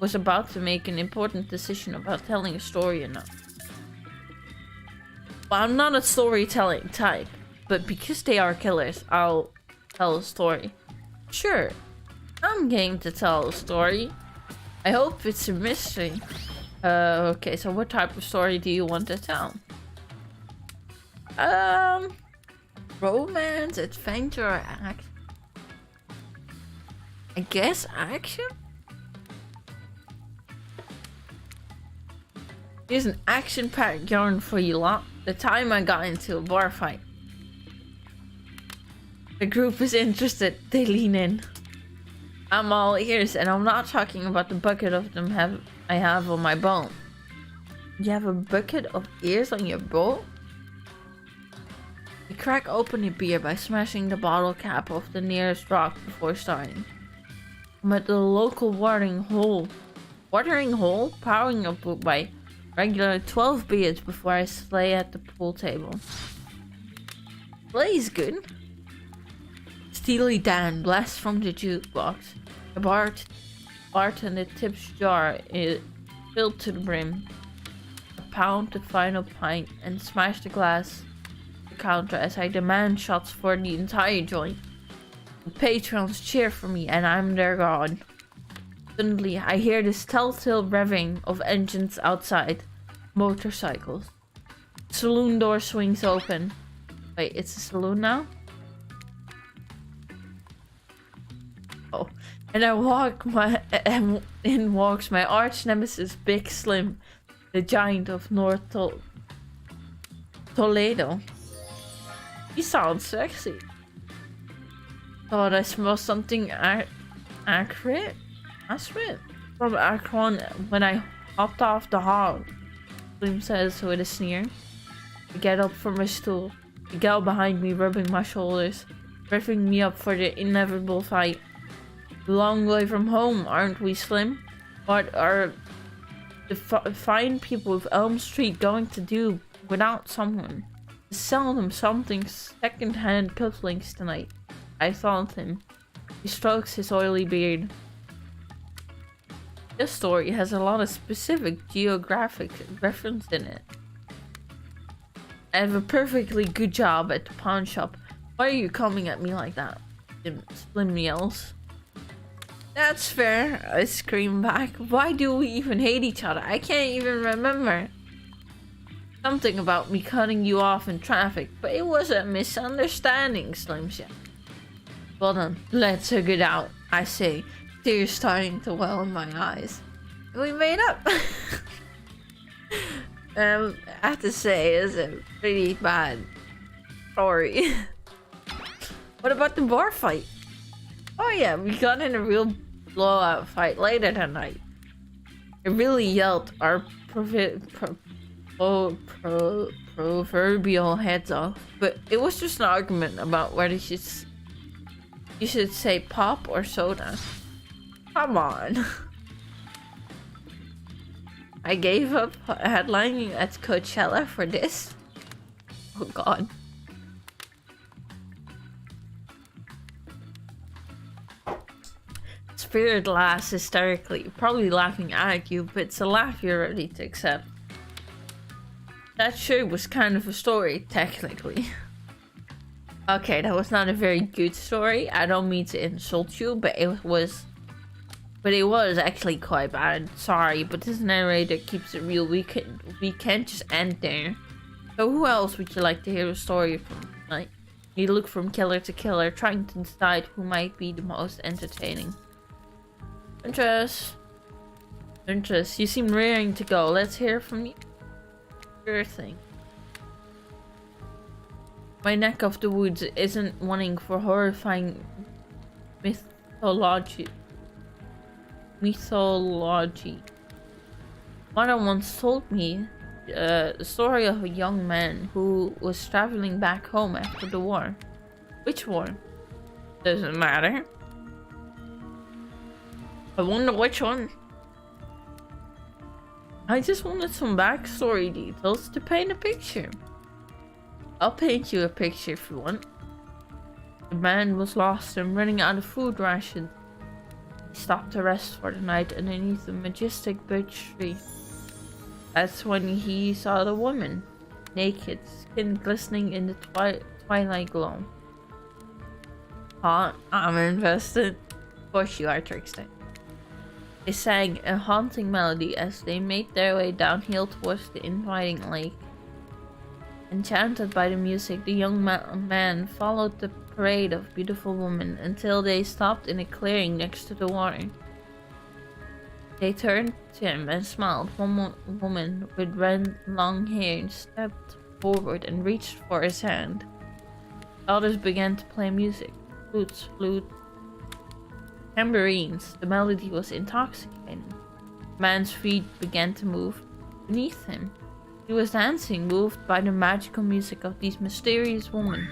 was about to make an important decision about telling a story or not. Well, I'm not a storytelling type, but because they are killers, I'll tell a story. Sure, I'm game to tell a story. I hope it's a mystery. Okay, so what type of story do you want to tell? Romance, adventure, or action? I guess action? Here's an action-packed yarn for you lot. The time I got into a bar fight. The group is interested. They lean in. I'm all ears, and I'm not talking about the bucket of them I have on my bowl. You have a bucket of ears on your bowl? You crack open a beer by smashing the bottle cap off the nearest rock before starting. I'm at the local watering hole, powering up by regular 12 beers before I slay at the pool table. Play is good. Steely Dan blasts from the jukebox. The bartender tips jar is filled to the brim. I pound the final pint and smash the glass to the counter as I demand shots for the entire joint. The patrons cheer for me and I'm their god. Suddenly, I hear this telltale revving of engines outside. Motorcycles. Saloon door swings open. Wait, it's a saloon now? Oh. And in walks my arch nemesis, Big Slim, the giant of North Toledo. He sounds sexy. Thought I smelled something acrid from Akron when I hopped off the hog. Slim says with a sneer. I get up from my stool. The gal behind me rubbing my shoulders, revving me up for the inevitable fight. Long way from home, aren't we, Slim? What are the fine people of Elm Street going to do without someone to sell them something second-hand cufflinks tonight? I thought him. He strokes his oily beard. This story has a lot of specific geographic reference in it. I have a perfectly good job at the pawn shop. Why are you coming at me like that? Slim yells. That's fair, I scream back. Why do we even hate each other? I can't even remember. Something about me cutting you off in traffic, but it was a misunderstanding, Slim said. Well then, let's hug it out, I say, tears starting to well in my eyes. We made up. I have to say, it's a pretty bad story. What about the bar fight? Oh yeah, we got in a real blowout fight later that night. I really yelled our proverbial heads off, but it was just an argument about whether you should say pop or soda. Come on. I gave up headlining at Coachella for this. Oh god. Spirit laughs hysterically, probably laughing at you, but it's a laugh you're ready to accept. That sure was kind of a story, technically. Okay, that was not a very good story. I don't mean to insult you, but it was actually quite bad. Sorry, but this narrator keeps it real. We can't just end there. So who else would you like to hear a story from? Like, you look from killer to killer, trying to decide who might be the most entertaining. Huntress, you seem raring to go. Let's hear from you. Sure thing. My neck of the woods isn't wanting for horrifying mythology. Mother once told me the story of a young man who was traveling back home after the war. Which war? Doesn't matter. I wonder which one. I just wanted some backstory details to paint a picture. I'll paint you a picture if you want. The man was lost and running out of food rations. He stopped to rest for the night underneath a majestic birch tree. That's when he saw the woman, naked, skin glistening in the twilight glow. I'm invested. Of course you are, Trickster. They sang a haunting melody as they made their way downhill towards the inviting lake. Enchanted by the music, the young man followed the parade of beautiful women until they stopped in a clearing next to the water. They turned to him and smiled. One woman with red long hair stepped forward and reached for his hand. Others began to play music. Flutes, tambourines. The melody was intoxicating. The man's feet began to move beneath him. He was dancing, moved by the magical music of these mysterious women.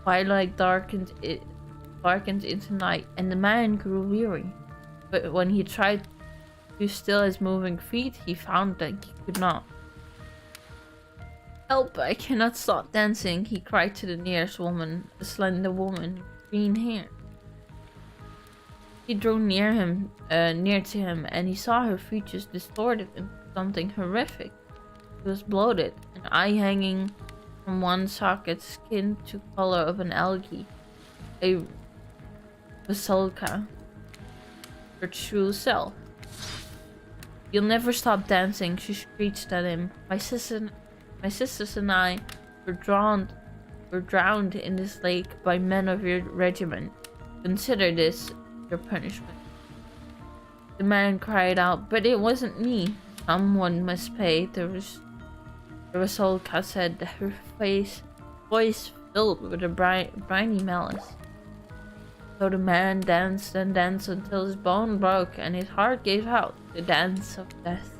Twilight darkened into night, and the man grew weary. But when he tried to still his moving feet, he found that he could not. "Help, I cannot stop dancing," he cried to the nearest woman, a slender woman with green hair. He drew near to him, and he saw her features distorted into something horrific. She was bloated, an eye hanging from one socket, skin to color of an algae, a basilka, her true self. "You'll never stop dancing," she screeched at him. My sisters and I were drowned in this lake by men of your regiment. Consider this your punishment." The man cried out, "But it wasn't me. Someone must pay." The Rasolka said, her voice filled with a briny malice. So the man danced and danced until his bone broke and his heart gave out, the dance of death.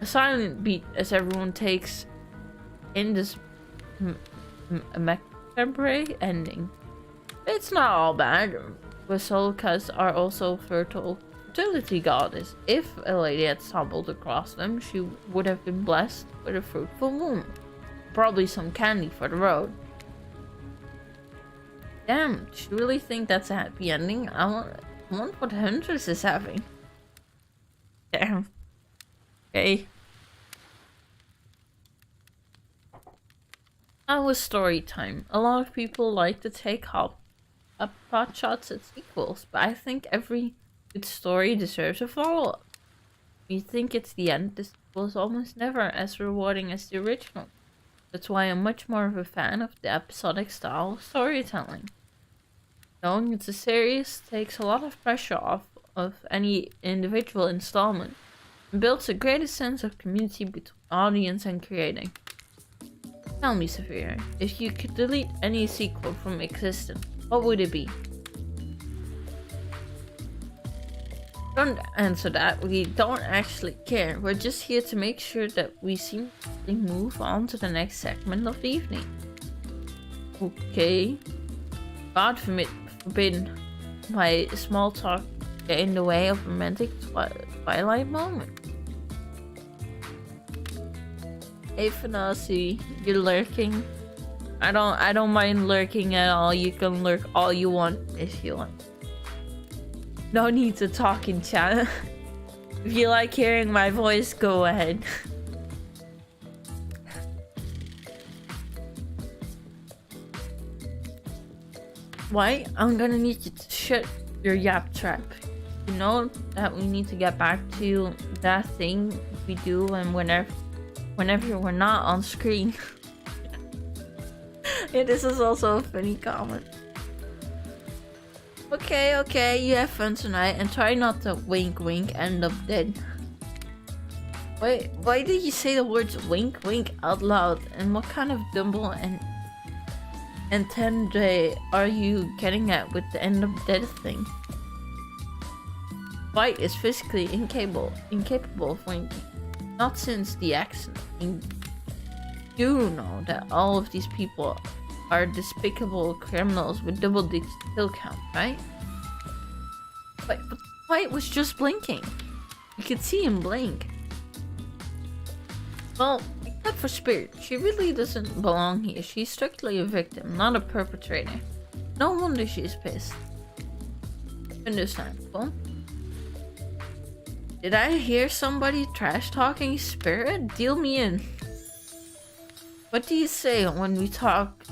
A silent beat as everyone takes in this macabre ending. It's not all bad. Vasolkas are also fertility goddess. If a lady had stumbled across them, she would have been blessed with a fruitful womb. Probably some candy for the road. Damn, do you really think that's a happy ending? I want what Huntress is having. Damn. Okay. That was story time. A lot of people like to take pot shots at sequels, but I think every good story deserves a follow-up. You think it's the end, the sequel is almost never as rewarding as the original. That's why I'm much more of a fan of the episodic style of storytelling. Knowing it's a series takes a lot of pressure off of any individual installment and builds a greater sense of community between audience and creator. Tell me, Sophia, if you could delete any sequel from existence, what would it be? Don't answer that, we don't actually care. We're just here to make sure that we seamlessly move on to the next segment of the evening. Okay. God forbid my small talk get in the way of romantic twilight moment. Hey Fanasi, you're lurking. I don't mind lurking at all. You can lurk all you want if you want. No need to talk in chat. If you like hearing my voice, go ahead. Why? I'm gonna need you to shut your yap trap. You know that we need to get back to that thing we do and whenever we're not on screen. Yeah, this is also a funny comment. Okay, you have fun tonight and try not to wink end up dead. Why did you say the words wink out loud? And what kind of dumble and tendre are you getting at with the end up dead thing? White is physically incapable of winking. Not since the accident. You know that all of these people are despicable criminals with double-digit kill count, right? But White was just blinking. You could see him blink. Well, except for Spirit, she really doesn't belong here. She's strictly a victim, not a perpetrator. No wonder she's pissed. Understandable. Did I hear somebody trash talking Spirit? Deal me in. What do you say when we talk?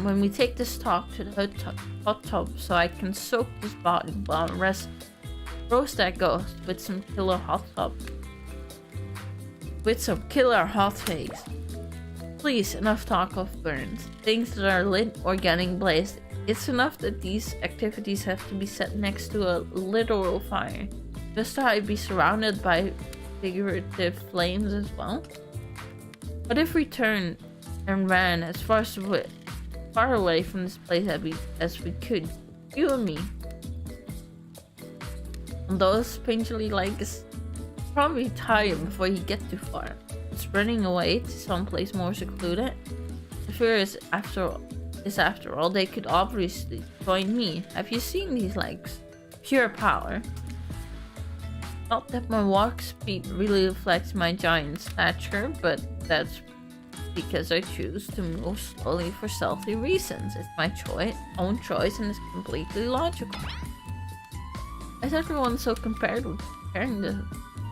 When we take this talk to the hot tub, so I can soak this body while the roast that ghost with some killer hot tub. With some killer hot takes. Please, enough talk of burns. Things that are lit or getting blazed. It's enough that these activities have to be set next to a literal fire. Just so I'd be surrounded by figurative flames as well. What if we turned and ran as far away from this place as we could? You and me. On those spindly legs, probably tired before you get too far. It's running away to someplace more secluded. The fear is after all, they could obviously join me. Have you seen these legs? Pure power. Not that my walk speed really reflects my giant stature, but that's because I choose to move slowly for stealthy reasons. It's my own choice, and it's completely logical. As everyone's so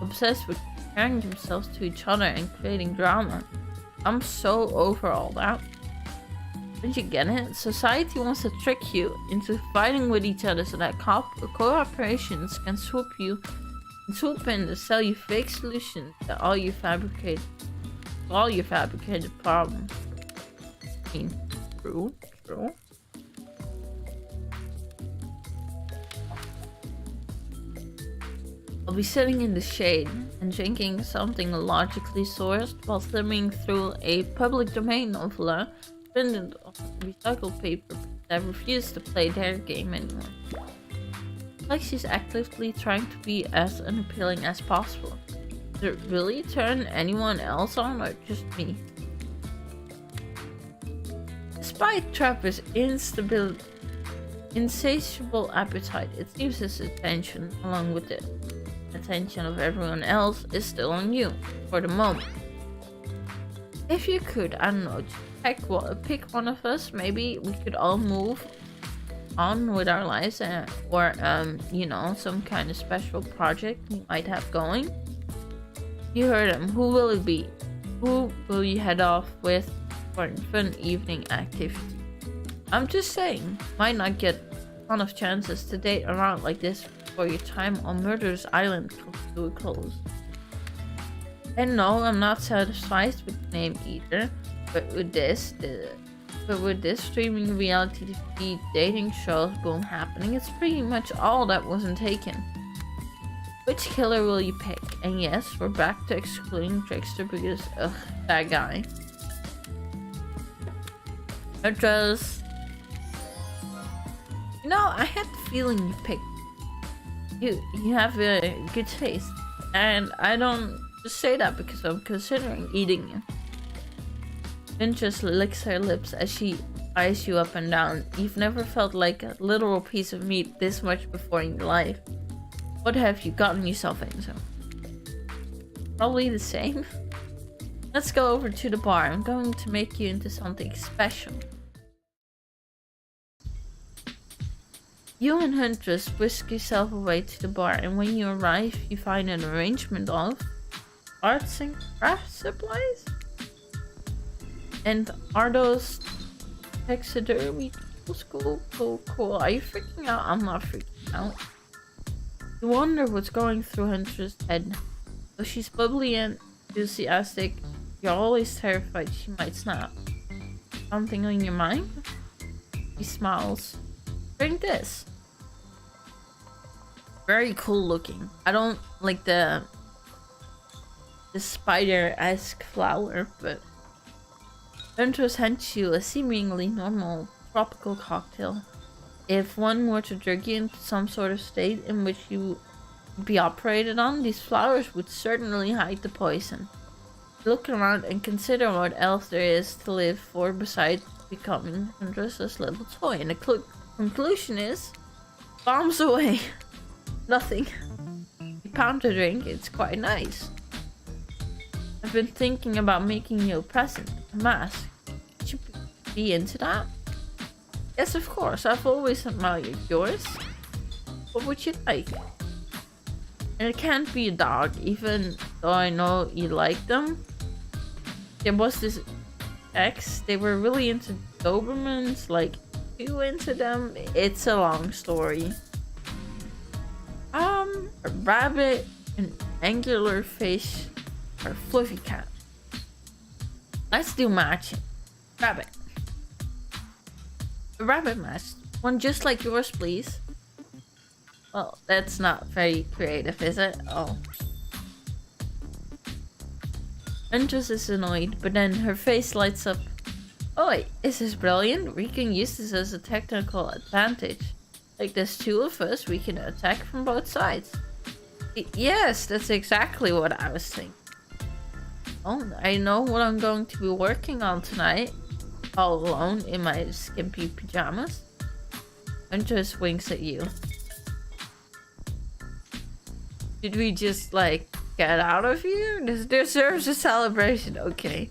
obsessed with comparing themselves to each other and creating drama. I'm so over all that. Don't you get it? Society wants to trick you into fighting with each other so that corporations can swoop in to sell you fake solutions to all your fabricated problems. I mean, true. I'll be sitting in the shade and drinking something logically sourced while thumbing through a public domain novella printed on recycled paper that refused to play their game anymore. Like she's actively trying to be as unappealing as possible. Did it really turn anyone else on or just me? Despite Trapper's insatiable appetite, it seems his attention, along with the attention of everyone else, is still on you, for the moment. If you could, I don't know, just pick one of us, maybe we could all move on with our lives, or you know, some kind of special project we might have going. You heard him. Who will it be? Who will you head off with for a fun evening activity? I'm just saying, might not get a ton of chances to date around like this before your time on Murder's Island comes to a close. And no, I'm not satisfied with the name either, but with this streaming reality TV dating shows boom happening, it's pretty much all that wasn't taken. Which killer will you pick? And yes, we're back to excluding Trickster because, ugh, that guy. Huntress. You know, I had the feeling you picked. You have a good taste. And I don't just say that because I'm considering eating you. Huntress licks her lips as she eyes you up and down. You've never felt like a literal piece of meat this much before in your life. What have you gotten yourself into? Probably the same. Let's go over to the bar. I'm going to make you into something special. You and Huntress whisk yourself away to the bar, and when you arrive, you find an arrangement of arts and craft supplies. And are those taxidermy tools cool? Are you freaking out? I'm not freaking out. You wonder what's going through Huntress' head. Though she's bubbly and enthusiastic, you're always terrified she might snap. Something on your mind? He smiles. Drink this. Very cool looking. I don't like the spider-esque flower, but Huntress hands you a seemingly normal tropical cocktail. If one were to drug you into some sort of state in which you would be operated on, these flowers would certainly hide the poison. Look around and consider what else there is to live for besides becoming Huntress's little toy. And the conclusion is, bombs away. Nothing. You pound the drink, it's quite nice. I've been thinking about making you a present, a mask. Would you be into that? Yes, of course. I've always admired yours. What would you like? And it can't be a dog, even though I know you like them. There was this ex, they were really into Dobermans, like too into them. It's a long story. A rabbit, an angular fish, or a fluffy cat. Let's do matching. Rabbit. A rabbit match. One just like yours, please. Well, that's not very creative, is it? Oh. Huntress is annoyed, but then her face lights up. Oh wait, this is brilliant. We can use this as a technical advantage. Like there's two of us, we can attack from both sides. Yes, that's exactly what I was thinking. Oh, I know what I'm going to be working on tonight. All alone in my skimpy pajamas. Huntress winks at you. Did we just like get out of here? This deserves a celebration. Okay.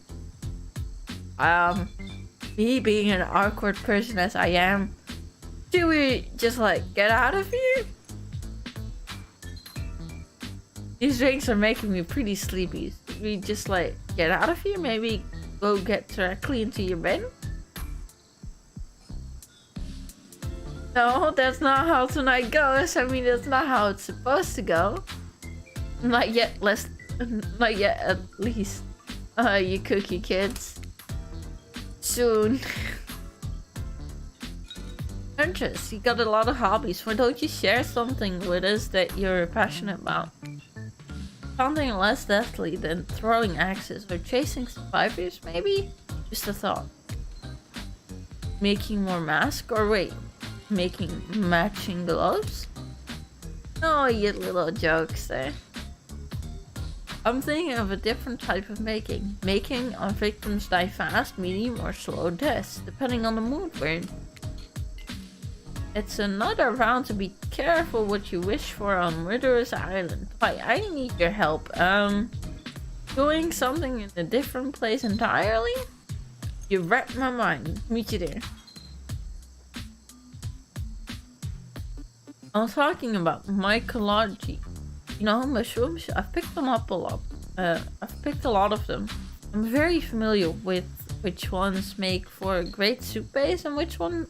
Me being an awkward person as I am, should we just like get out of here? These drinks are making me pretty sleepy. Should we just like get out of here? Maybe go get directly into your bed? No, that's not how tonight goes. I mean, that's not how it's supposed to go. Not yet, not yet at least. You cookie kids. Soon. Huntress, you got a lot of hobbies. Why don't you share something with us that you're passionate about? Something less deathly than throwing axes or chasing spiders, maybe? Just a thought. Making more masks? Or wait, making matching gloves? Oh, you little jokester. I'm thinking of a different type of making. Making on victims die fast, medium, or slow deaths, depending on the mood we're in. It's another round to be careful what you wish for on Murderous Island. Why, I need your help. Doing something in a different place entirely? You read my mind. Meet you there. I'm talking about mycology. You know, mushrooms? I've picked them up a lot. I've picked a lot of them. I'm very familiar with which ones make for a great soup base and which one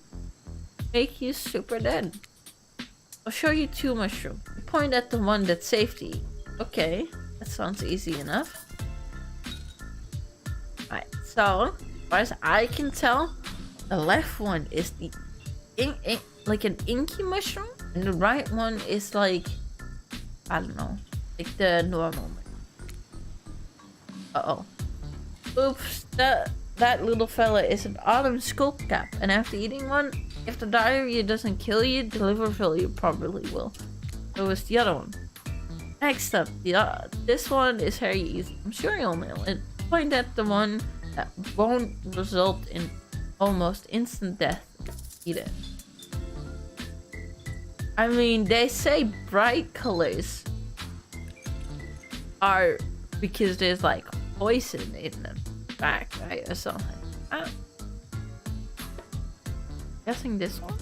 make you super dead. I'll show you two mushrooms. Point at the one that's safe to eat. Okay, that sounds easy enough. Alright, so as far as I can tell, the left one is the like an inky mushroom, and the right one is like, I don't know, like the normal one. Uh-oh. Oops, that little fella is an autumn skullcap, and after eating one, if the diarrhea doesn't kill you, the liver failure probably will. So is the other one. Next up, this one is how you eat. I'm sure you'll know it. Point at the one that won't result in almost instant death. Eat it. I mean, they say bright colors are because there's like poison in them back, right, or something. Guessing this one.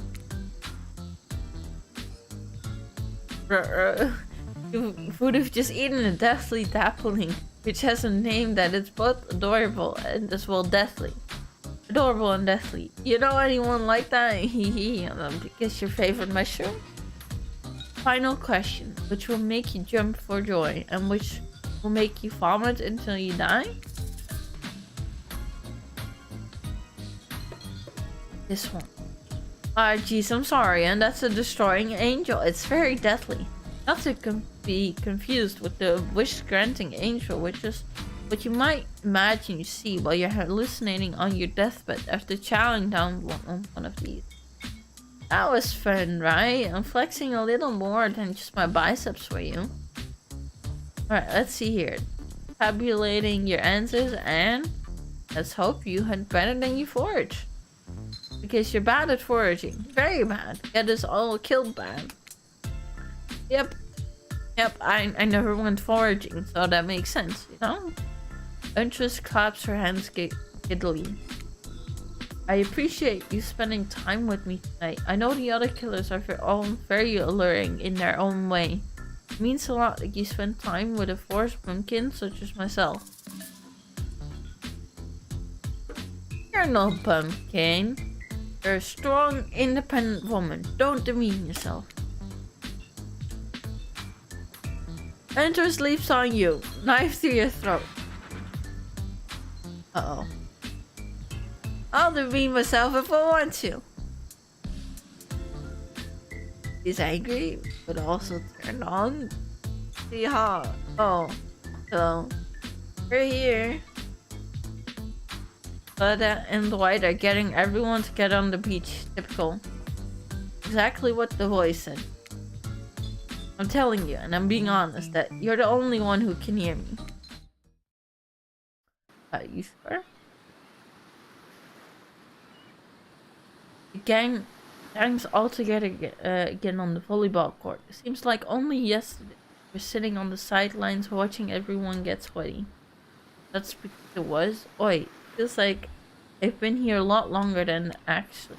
You would have just eaten a deathly dappling, which has a name that is both adorable and as well deathly. Adorable and deathly. You know anyone like that? Hee because your favorite mushroom? Final question, which will make you jump for joy and which will make you vomit until you die? This one. Jeez, I'm sorry, and that's a destroying angel. It's very deathly. Not to be confused with the wish-granting angel, which is what you might imagine you see while you're hallucinating on your deathbed after chowing down on one of these. That was fun, right? I'm flexing a little more than just my biceps for you. Alright, let's see here. Tabulating your answers, and let's hope you hunt better than you forage. Because you're bad at foraging. Very bad. Get us all killed bad. Yep, I never went foraging, so that makes sense, you know? Huntress claps her hands giddily. I appreciate you spending time with me tonight. I know the other killers are all very alluring in their own way. It means a lot that you spend time with a forest pumpkin such as myself. You're no pumpkin. You're a strong, independent woman. Don't demean yourself. Huntress leaps on you. Knife through your throat. Uh-oh. I'll demean myself if I want to. He's angry, but also turned on. See how? Oh, so we're here. Bada and Dwight are getting everyone to get on the beach. Typical. Exactly what the voice said. I'm telling you, and I'm being honest, that you're the only one who can hear me. You sure? The gang's all together again on the volleyball court. It seems like only yesterday we're sitting on the sidelines watching everyone get sweaty. That's because it was. Oi, feels like I've been here a lot longer than actually.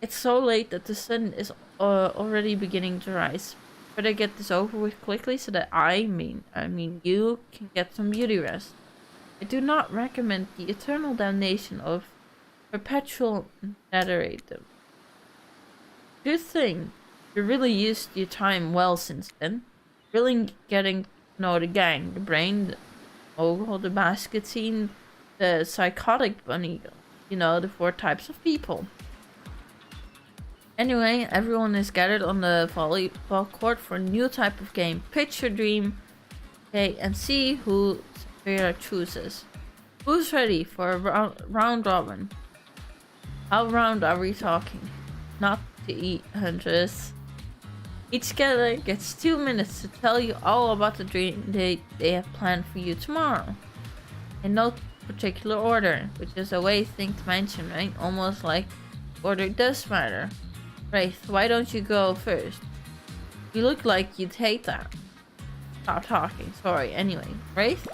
It's so late that the sun is already beginning to rise. Better get this over with quickly so that I mean you can get some beauty rest. I do not recommend the eternal damnation of perpetual netherratum. Good thing you really used your time well since then. Really getting to know the gang, the brain, the ogle, the basket scene, the psychotic bunny, you know, the 4 types of people. Anyway, everyone is gathered on the volleyball court for a new type of game. Pitch your dream, okay, and see who Vera chooses. Who's ready for a round robin? How round are we talking? Not to eat, Huntress. Each killer gets 2 minutes to tell you all about the dream they have planned for you tomorrow. In no particular order, which is a way thing to mention, right? Almost like order does matter. Wraith, why don't you go first? You look like you'd hate that. Stop talking, sorry. Anyway, Wraith?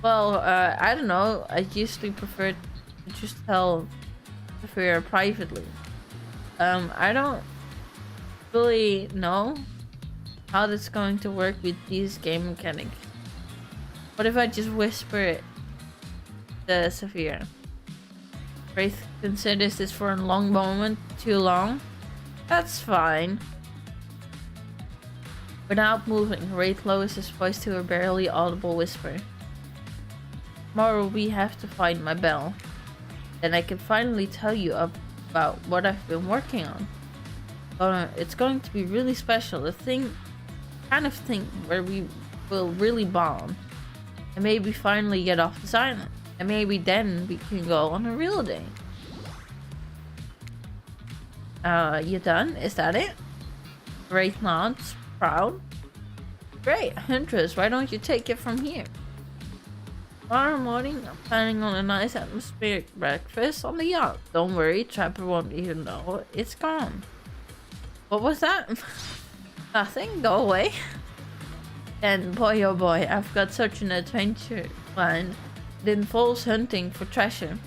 Well, I don't know. I usually prefer to just tell Sophia privately. I don't really know how that's going to work with these game mechanics. What if I just whisper it to Sophia? Wraith considers this for a long moment too long. That's fine. Without moving, Wraith lowers his voice to a barely audible whisper. Tomorrow we have to find my bell. Then I can finally tell you about what I've been working on. It's going to be really special. A kind of thing where we will really bond. And maybe finally get off this island. And maybe then we can go on a real date. You done? Is that it? Wraith nods, proud. Great, Huntress, why don't you take it from here? Tomorrow morning, I'm planning on a nice atmospheric breakfast on the yacht. Don't worry, Trapper won't even know it's gone. What was that? Nothing, go away. And boy oh boy, I've got such an adventure planned. It involves hunting for treasure.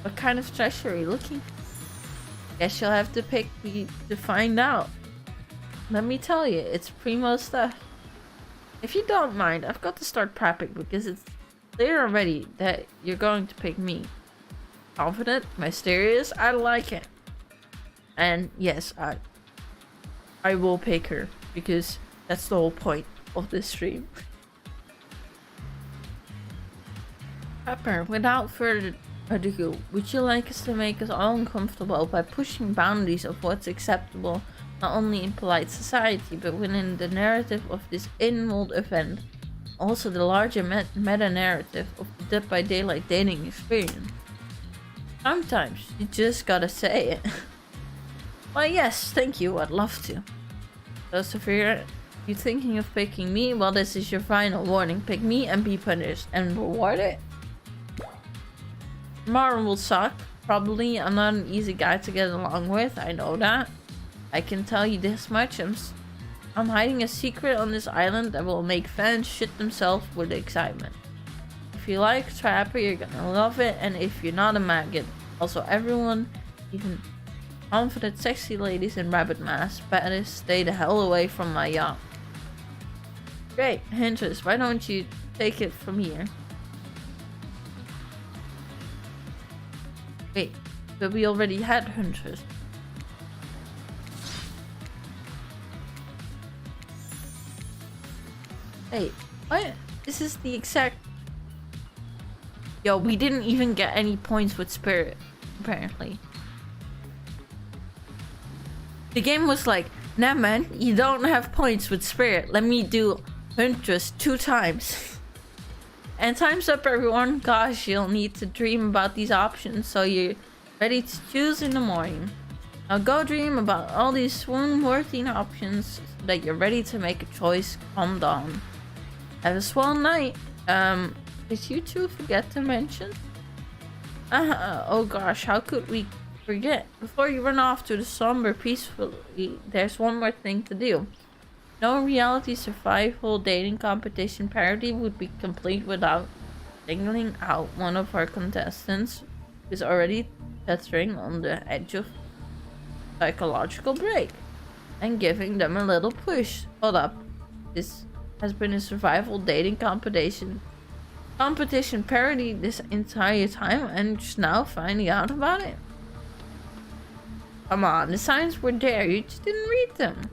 What kind of treasure are you looking for? Guess you'll have to pick me to find out. let me tell you, it's primo stuff. If you don't mind, I've got to start prepping because it's clear already that you're going to pick me. Confident, mysterious, I like it. And yes, I will pick her because that's the whole point of this stream. Pepper, without further ado, would you like us to make us all uncomfortable by pushing boundaries of what's acceptable, not only in polite society, but within the narrative of this in-world event, also the larger meta-narrative of the Dead by Daylight dating experience? Sometimes you just gotta say it. Well, yes, thank you, I'd love to. So, Sophia, you thinking of picking me? Well, this is your final warning. Pick me and be punished and rewarded. Tomorrow will suck. Probably. I'm not an easy guy to get along with. I know that. I can tell you this much. I'm hiding a secret on this island that will make fans shit themselves with excitement. If you like Trapper, you're gonna love it. And if you're not a maggot, also everyone, even confident sexy ladies in rabbit masks, better stay the hell away from my yacht. Great, Huntress, why don't you take it from here? Wait, but we already had Huntress. Hey, what? This is the exact... Yo, we didn't even get any points with Spirit, apparently. The game was like, nah man, you don't have points with Spirit. Let me do Huntress 2 times. And time's up, everyone. Gosh, you'll need to dream about these options so you're ready to choose in the morning. Now go dream about all these swoon-worthy options so that you're ready to make a choice come dawn. Have a swell night. Did you two forget to mention? Oh gosh, how could we forget? Before you run off to the somber peacefully, there's one more thing to do. No reality survival dating competition parody would be complete without singling out one of our contestants who is already teetering on the edge of psychological break and giving them a little push. Hold up. This has been a survival dating competition parody this entire time and just now finding out about it? Come on, the signs were there, you just didn't read them.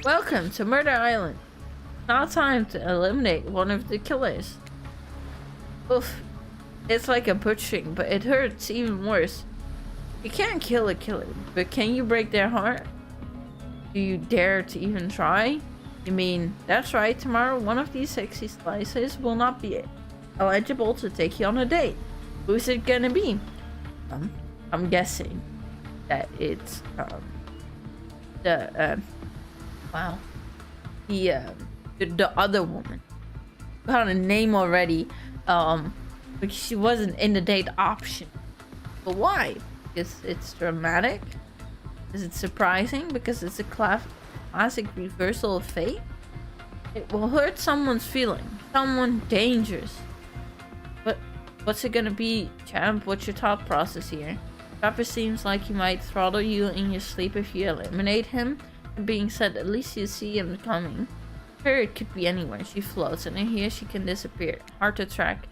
Welcome to Murder Island. Now time to eliminate one of the killers. Oof. It's like a butchering, but it hurts even worse. You can't kill a killer, but can you break their heart? Do you dare to even try? You mean, that's right, tomorrow one of these sexy slices will not be eligible to take you on a date. Who's it gonna be? I'm guessing that it's the other woman. Got a name already, but she wasn't in the date option. But why? Because it's dramatic? Is it surprising? Because it's a classic reversal of fate? It will hurt someone's feeling. Someone dangerous. But what's it gonna be, champ? What's your thought process here? Pepper seems like he might throttle you in your sleep if you eliminate him. And being said, at least you see him coming. Sure, it could be anywhere. She floats, and in here she can disappear. Hard to track.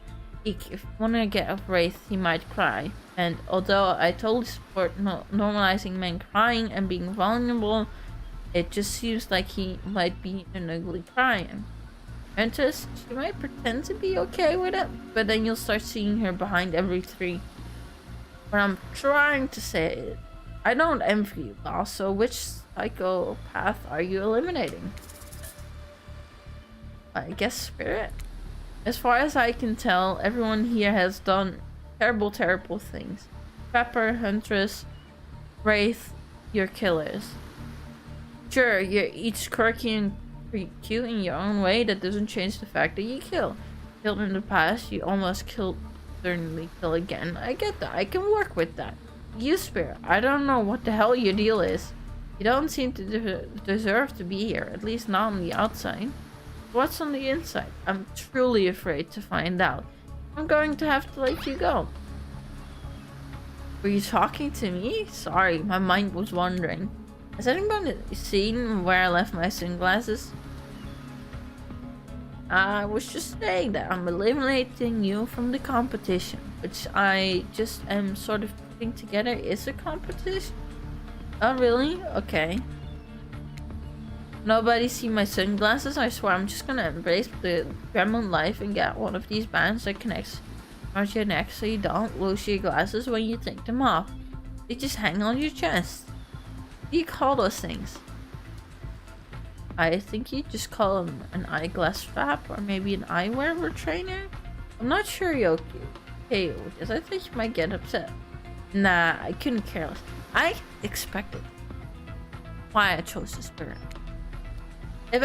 Eek, if you wanna get a Wraith, he might cry. And although I totally support normalizing men crying and being vulnerable, it just seems like he might be an ugly crying. Huntress, she might pretend to be okay with it, but then you'll start seeing her behind every tree. What I'm trying to say is, I don't envy you, boss, so which psychopath are you eliminating? I guess Spirit. As far as I can tell, everyone here has done terrible, terrible things. Pepper, Huntress, Wraith, you're killers. Sure, you're each quirky and cute in your own way. That doesn't change the fact that you kill. Killed in the past, you almost killed, certainly kill again. I get that. I can work with that. You, Spirit, I don't know what the hell your deal is. You don't seem to deserve to be here, at least not on the outside. What's on the inside? I'm truly afraid to find out. I'm going to have to let you go. Were you talking to me? Sorry, my mind was wandering. Has anybody seen where I left my sunglasses? I was just saying that I'm eliminating you from the competition, which I just am sort of putting together is a competition. Oh, really? Okay. Nobody see my sunglasses? I swear I'm just gonna embrace the gremlin life and get one of these bands that connects around your neck so you don't lose your glasses when you take them off. They just hang on your chest. What do you call those things? I think you just call them an eyeglass strap or maybe an eyewear trainer. I'm not sure, Yoki. Hey, because I think you might get upset. Nah, I couldn't care less. I expected why I chose this bird. If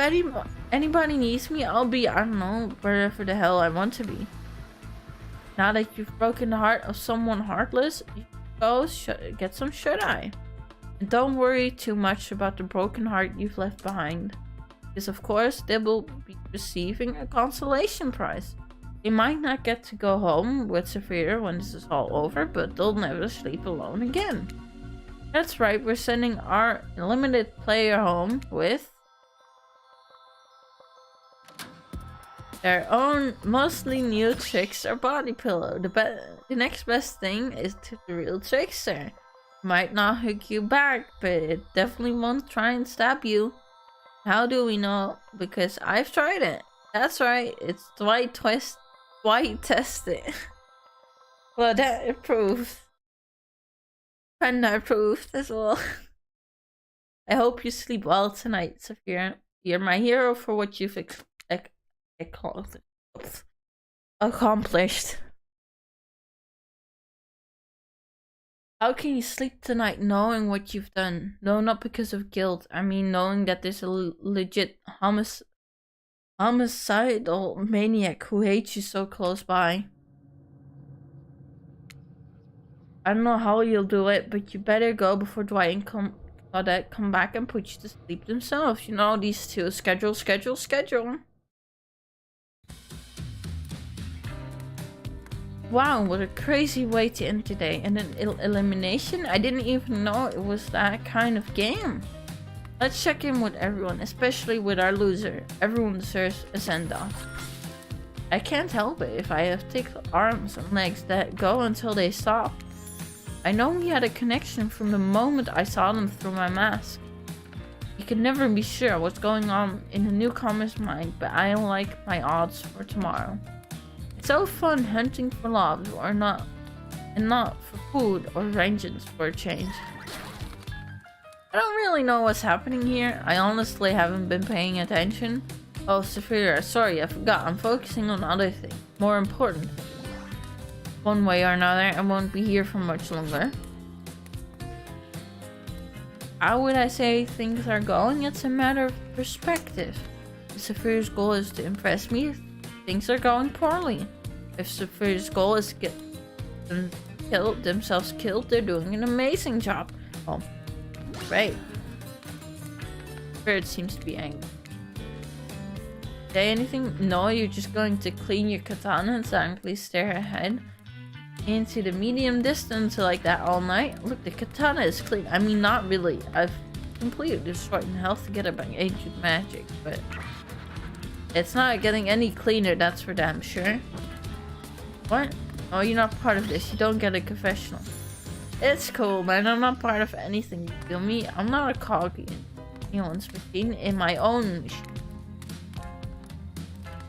anybody needs me, I'll be, I don't know, wherever the hell I want to be. Now that you've broken the heart of someone heartless, you go get some shut-eye. And don't worry too much about the broken heart you've left behind. Because of course, they will be receiving a consolation prize. They might not get to go home with Saphira when this is all over, but they'll never sleep alone again. That's right, we're sending our limited player home with their own mostly new trickster body pillow. The next best thing is to the real trickster. Might not hook you back, but it definitely won't try and stab you. How do we know? Because I've tried it. That's right, it's Dwight tested. Well, that approved. And I approved as well. I hope you sleep well tonight, Saphira. You're my hero for what you've accomplished. How can you sleep tonight knowing what you've done? No, not because of guilt. I mean knowing that there's a legit homicidal maniac who hates you so close by. I don't know how you'll do it, but you better go before Dwight and Claudette come back and put you to sleep themselves. You know, these two. Schedule. Wow, what a crazy way to end today. And an elimination? I didn't even know it was that kind of game. Let's check in with everyone, especially with our loser. Everyone deserves a send-off. I can't help it if I have thick arms and legs that go until they stop. I know we had a connection from the moment I saw them through my mask. You can never be sure what's going on in a newcomer's mind, but I like my odds for tomorrow. It's so fun hunting for love or not, and not for food or vengeance for a change. I don't really know what's happening here. I honestly haven't been paying attention. Oh, Saphira, sorry, I forgot. I'm focusing on other things. More important. One way or another, I won't be here for much longer. How would I say things are going? It's a matter of perspective. If Saphira's goal is to impress me, things are going poorly. If Saphira's goal is to get themselves killed, they're doing an amazing job. Oh, great. Spirit seems to be angry. Say anything? No, you're just going to clean your katana and silently stare ahead into the medium distance like that all night. Look, the katana is clean. I mean, not really. I've completely destroyed health together by ancient magic, but it's not getting any cleaner, that's for damn sure. What? Oh, you're not part of this. You don't get a confessional. It's cool, man. I'm not part of anything. You feel me? I'm not a cog in anyone's machine, in my own machine.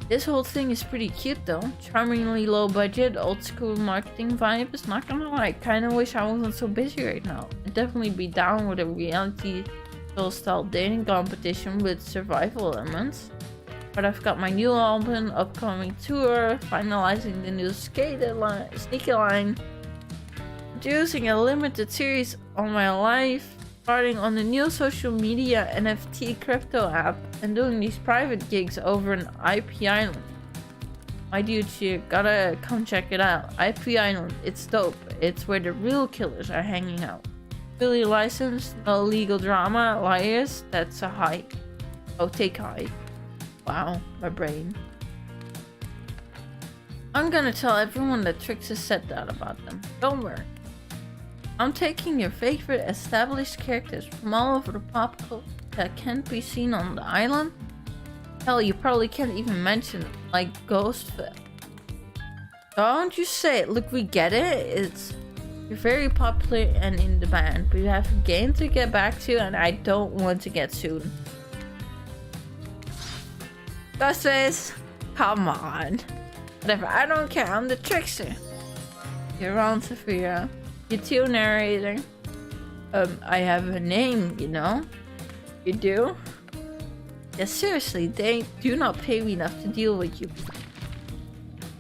This whole thing is pretty cute though. Charmingly low budget, old school marketing vibes. Not gonna lie, kinda wish I wasn't so busy right now. I'd definitely be down with a reality show style dating competition with survival elements. But I've got my new album, upcoming tour, finalizing the new sneaker line, producing a limited series on my life, starting on the new social media NFT crypto app, and doing these private gigs over in IP Island. My dude, you gotta come check it out. IP Island, it's dope. It's where the real killers are hanging out. Fully licensed, no legal drama, liars, that's a hike. Oh, take hike. Wow, my brain. I'm gonna tell everyone that Trix has said that about them. Don't worry. I'm taking your favorite established characters from all over the pop culture that can't be seen on the island. Hell, you probably can't even mention like Ghost. Don't you say it. Look, we get it. You're very popular and in demand, but you have a game to get back to, and I don't want to get sued. Ghostface, come on. Whatever, I don't care. I'm the trickster. You're on, Sophia. You too, narrator. I have a name, you know? You do? Yeah, seriously, they do not pay me enough to deal with you.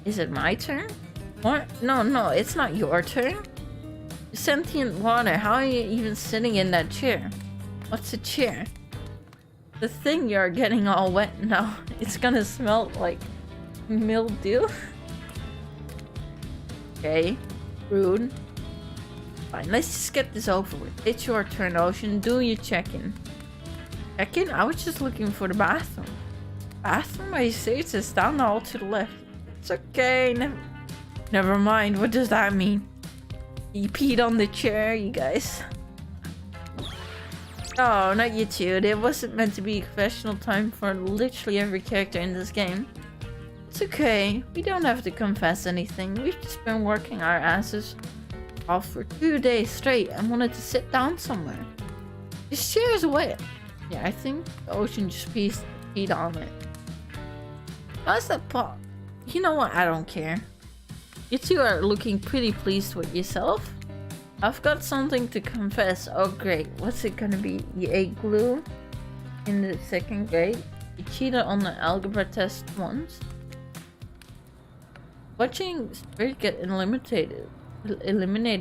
Is it my turn? What? No, it's not your turn. Sentient water, how are you even sitting in that chair? What's a chair? The thing you're getting all wet now. It's gonna smell like mildew. Okay, rude. Fine, let's just get this over with. It's your turn, Ocean. Do your check-in. Check-in? I was just looking for the bathroom. Bathroom? Are you serious? It's down the hall to the left. It's okay. Never mind. What does that mean? You peed on the chair, you guys. Oh, not you two. It wasn't meant to be a confessional time for literally every character in this game. It's okay. We don't have to confess anything. We've just been working our asses off for 2 days straight and wanted to sit down somewhere. This chair is wet. Yeah, I think the Ocean just peed on it. How's that pot? You know what? I don't care. You two are looking pretty pleased with yourself. I've got something to confess. Oh great, what's it gonna be? You ate glue in the 2nd grade? You cheated on the algebra test once? Watching Spirit get eliminated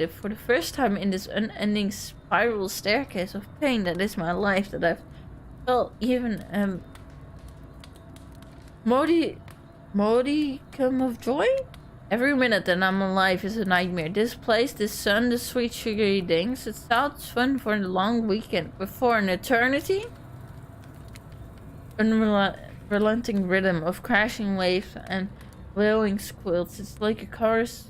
for the first time in this unending spiral staircase of pain that is my life, that I've felt even modicum of joy? Every minute that I'm alive is a nightmare. This place, this sun, the sweet sugary things. It sounds fun for a long weekend, but for an eternity? Unrelenting rhythm of crashing waves and wailing squills. It's like a chorus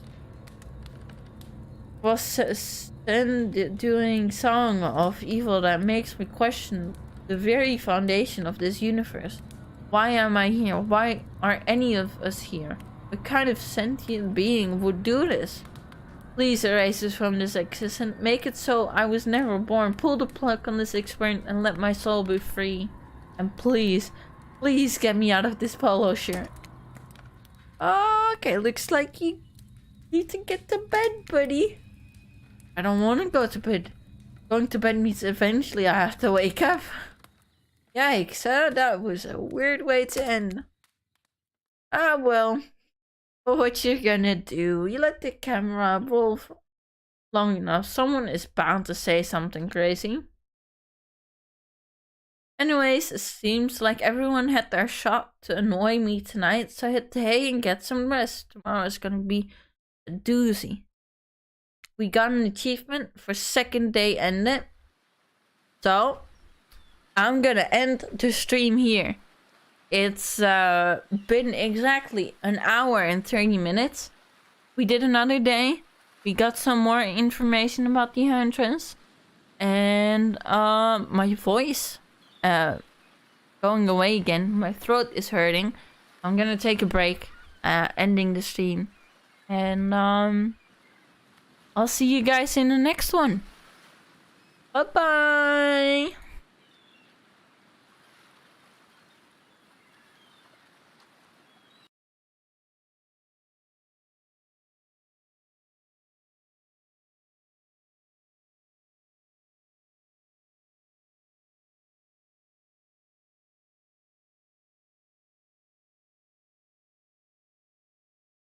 was doing song of evil that makes me question the very foundation of this universe. Why am I here? Why are any of us here? What kind of sentient being would do this? Please erase us from this existence. Make it so I was never born. Pull the plug on this experiment and let my soul be free. And please get me out of this polo shirt. Okay, looks like you need to get to bed, buddy. I don't want to go to bed. Going to bed means eventually I have to wake up. Yikes, that was a weird way to end. Ah, well. What you're gonna do? You let the camera roll for long enough. Someone is bound to say something crazy. Anyways, it seems like everyone had their shot to annoy me tonight, so hit the hay and get some rest. Tomorrow is gonna be a doozy. We got an achievement for 2nd day ended. So, I'm gonna end the stream here. It's been exactly an hour and 30 minutes. We did another day. We got some more information about the huntress. And my voice going away again. My throat is hurting. I'm gonna take a break, ending the stream. And I'll see you guys in the next one. Bye bye.